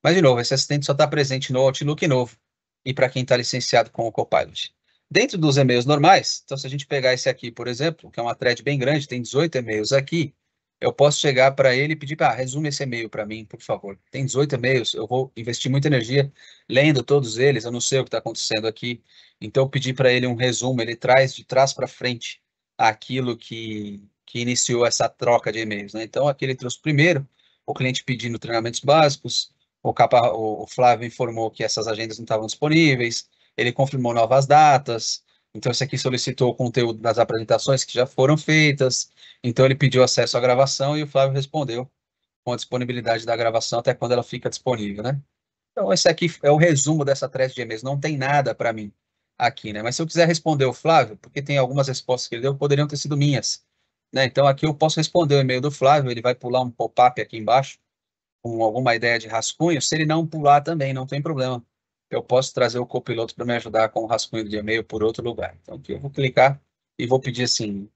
Mas, de novo, esse assistente só está presente no Outlook novo e para quem está licenciado com o Copilot. Dentro dos e-mails normais, então se a gente pegar esse aqui, por exemplo, que é uma thread bem grande, tem 18 e-mails aqui, eu posso chegar para ele e pedir, resume esse e-mail para mim, por favor. Tem 18 e-mails, eu vou investir muita energia lendo todos eles, eu não sei o que está acontecendo aqui, então eu pedi para ele um resumo, ele traz de trás para frente aquilo que iniciou essa troca de e-mails, né? Então aqui ele trouxe primeiro, o cliente pedindo treinamentos básicos, o Flávio informou que essas agendas não estavam disponíveis, ele confirmou novas datas, então esse aqui solicitou o conteúdo das apresentações que já foram feitas, então ele pediu acesso à gravação e o Flávio respondeu com a disponibilidade da gravação até quando ela fica disponível, né? Então esse aqui é o resumo dessa thread de e-mails, não tem nada para mim aqui, né? Mas se eu quiser responder o Flávio, porque tem algumas respostas que ele deu que poderiam ter sido minhas, né? Então aqui eu posso responder o e-mail do Flávio, ele vai pular um pop-up aqui embaixo, com alguma ideia de rascunho, se ele não pular também, não tem problema. Eu posso trazer o copiloto para me ajudar com o rascunho de e-mail por outro lugar. Então, aqui eu vou clicar e vou pedir assim,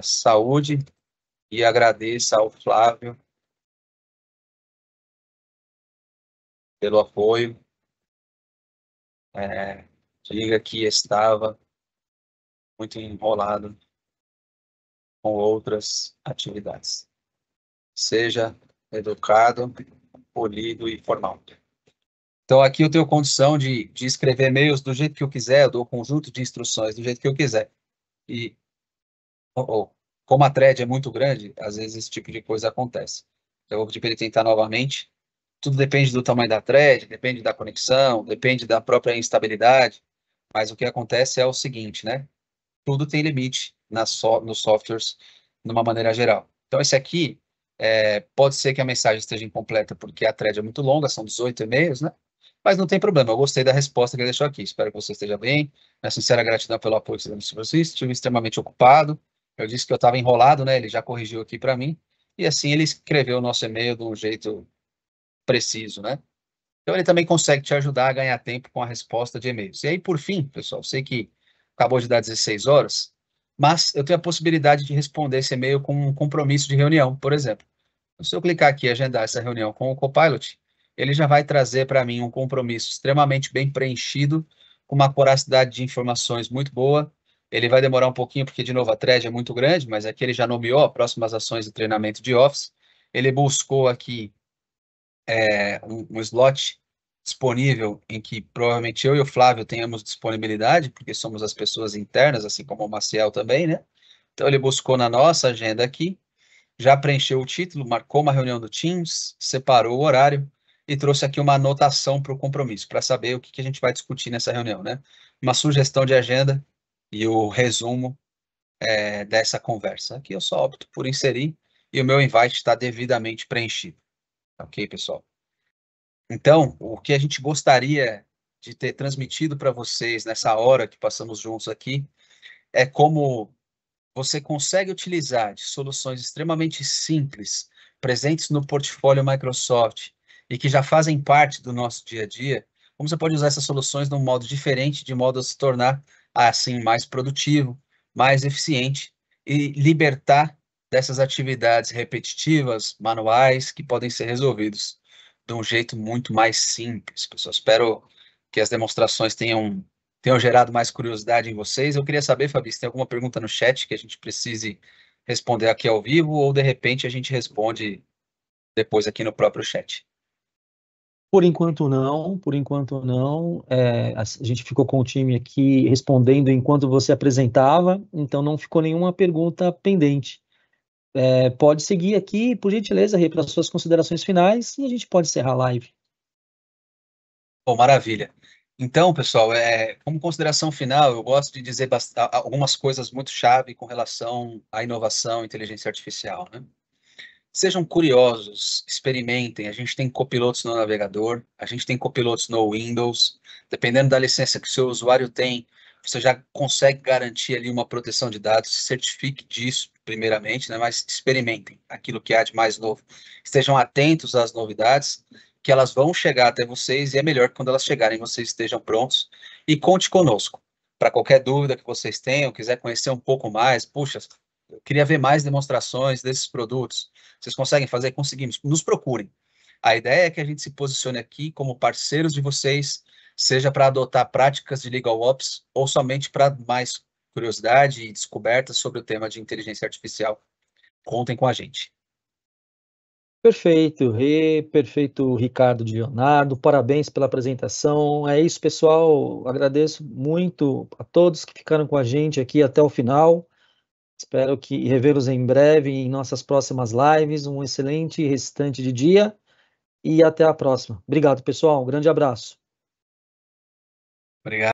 saúde, e agradeça ao Flávio pelo apoio. Diga que estava muito enrolado com outras atividades. Seja educado, polido e formal. Então, aqui eu tenho condição de escrever e-mails do jeito que eu quiser, eu dou o conjunto de instruções do jeito que eu quiser. E, como a thread é muito grande, às vezes esse tipo de coisa acontece. Eu vou pedir para ele tentar novamente. Tudo depende do tamanho da thread, depende da conexão, depende da própria instabilidade. Mas o que acontece é o seguinte, né? Tudo tem limite nos softwares, de uma maneira geral. Então, esse aqui, pode ser que a mensagem esteja incompleta, porque a thread é muito longa, são 18 e-mails, né? Mas não tem problema, eu gostei da resposta que ele deixou aqui. Espero que você esteja bem. Minha sincera gratidão pelo apoio que você deu para vocês. Estive extremamente ocupado. Eu disse que eu estava enrolado, né? Ele já corrigiu aqui para mim. E assim ele escreveu o nosso e-mail de um jeito preciso, né? Então ele também consegue te ajudar a ganhar tempo com a resposta de e-mails. E aí, por fim, pessoal, sei que acabou de dar 16 horas, mas eu tenho a possibilidade de responder esse e-mail com um compromisso de reunião, por exemplo. Então, se eu clicar aqui e agendar essa reunião com o Copilot, ele já vai trazer para mim um compromisso extremamente bem preenchido, com uma voracidade de informações muito boa. Ele vai demorar um pouquinho, porque, de novo, a thread é muito grande, mas aqui ele já nomeou próximas ações de treinamento de Office. Ele buscou aqui um slot disponível em que provavelmente eu e o Flávio tenhamos disponibilidade, porque somos as pessoas internas, assim como o Maciel também, né? Então, ele buscou na nossa agenda aqui, já preencheu o título, marcou uma reunião do Teams, separou o horário e trouxe aqui uma anotação para o compromisso, para saber o que a gente vai discutir nessa reunião, né? Uma sugestão de agenda e o resumo dessa conversa. Aqui eu só opto por inserir e o meu invite está devidamente preenchido. Ok, pessoal? Então, o que a gente gostaria de ter transmitido para vocês nessa hora que passamos juntos aqui é como você consegue utilizar de soluções extremamente simples, presentes no portfólio Microsoft e que já fazem parte do nosso dia a dia, como você pode usar essas soluções de um modo diferente, de modo a se tornar, assim, mais produtivo, mais eficiente e libertar dessas atividades repetitivas, manuais, que podem ser resolvidos de um jeito muito mais simples. Pessoal, espero que as demonstrações tenham gerado mais curiosidade em vocês. Eu queria saber, Fabi, se tem alguma pergunta no chat que a gente precise responder aqui ao vivo, ou de repente a gente responde depois aqui no próprio chat.
Por enquanto não, por enquanto não. A gente ficou com o time aqui respondendo enquanto você apresentava, então não ficou nenhuma pergunta pendente. Pode seguir aqui, por gentileza, Rê, para as suas considerações finais e a gente pode encerrar a live.
Bom, maravilha. Então, pessoal, como consideração final, eu gosto de dizer algumas coisas muito chave com relação à inovação e inteligência artificial, né? Sejam curiosos, experimentem. A gente tem copilotos no navegador, a gente tem copilotos no Windows. Dependendo da licença que o seu usuário tem, você já consegue garantir ali uma proteção de dados. Se certifique disso, primeiramente, né? Mas experimentem aquilo que há de mais novo. Estejam atentos às novidades que elas vão chegar até vocês e é melhor que quando elas chegarem, vocês estejam prontos. E conte conosco. Para qualquer dúvida que vocês tenham, quiser conhecer um pouco mais, puxa, eu queria ver mais demonstrações desses produtos. Vocês conseguem fazer? Conseguimos. Nos procurem. A ideia é que a gente se posicione aqui como parceiros de vocês, seja para adotar práticas de Legal Ops ou somente para mais curiosidade e descobertas sobre o tema de inteligência artificial. Contem com a gente.
Perfeito, Rê, perfeito, Ricardo de Leonardo, parabéns pela apresentação. É isso, pessoal. Agradeço muito a todos que ficaram com a gente aqui até o final. Espero que revê-los em breve em nossas próximas lives. Um excelente restante de dia e até a próxima. Obrigado, pessoal. Um grande abraço.
Obrigado.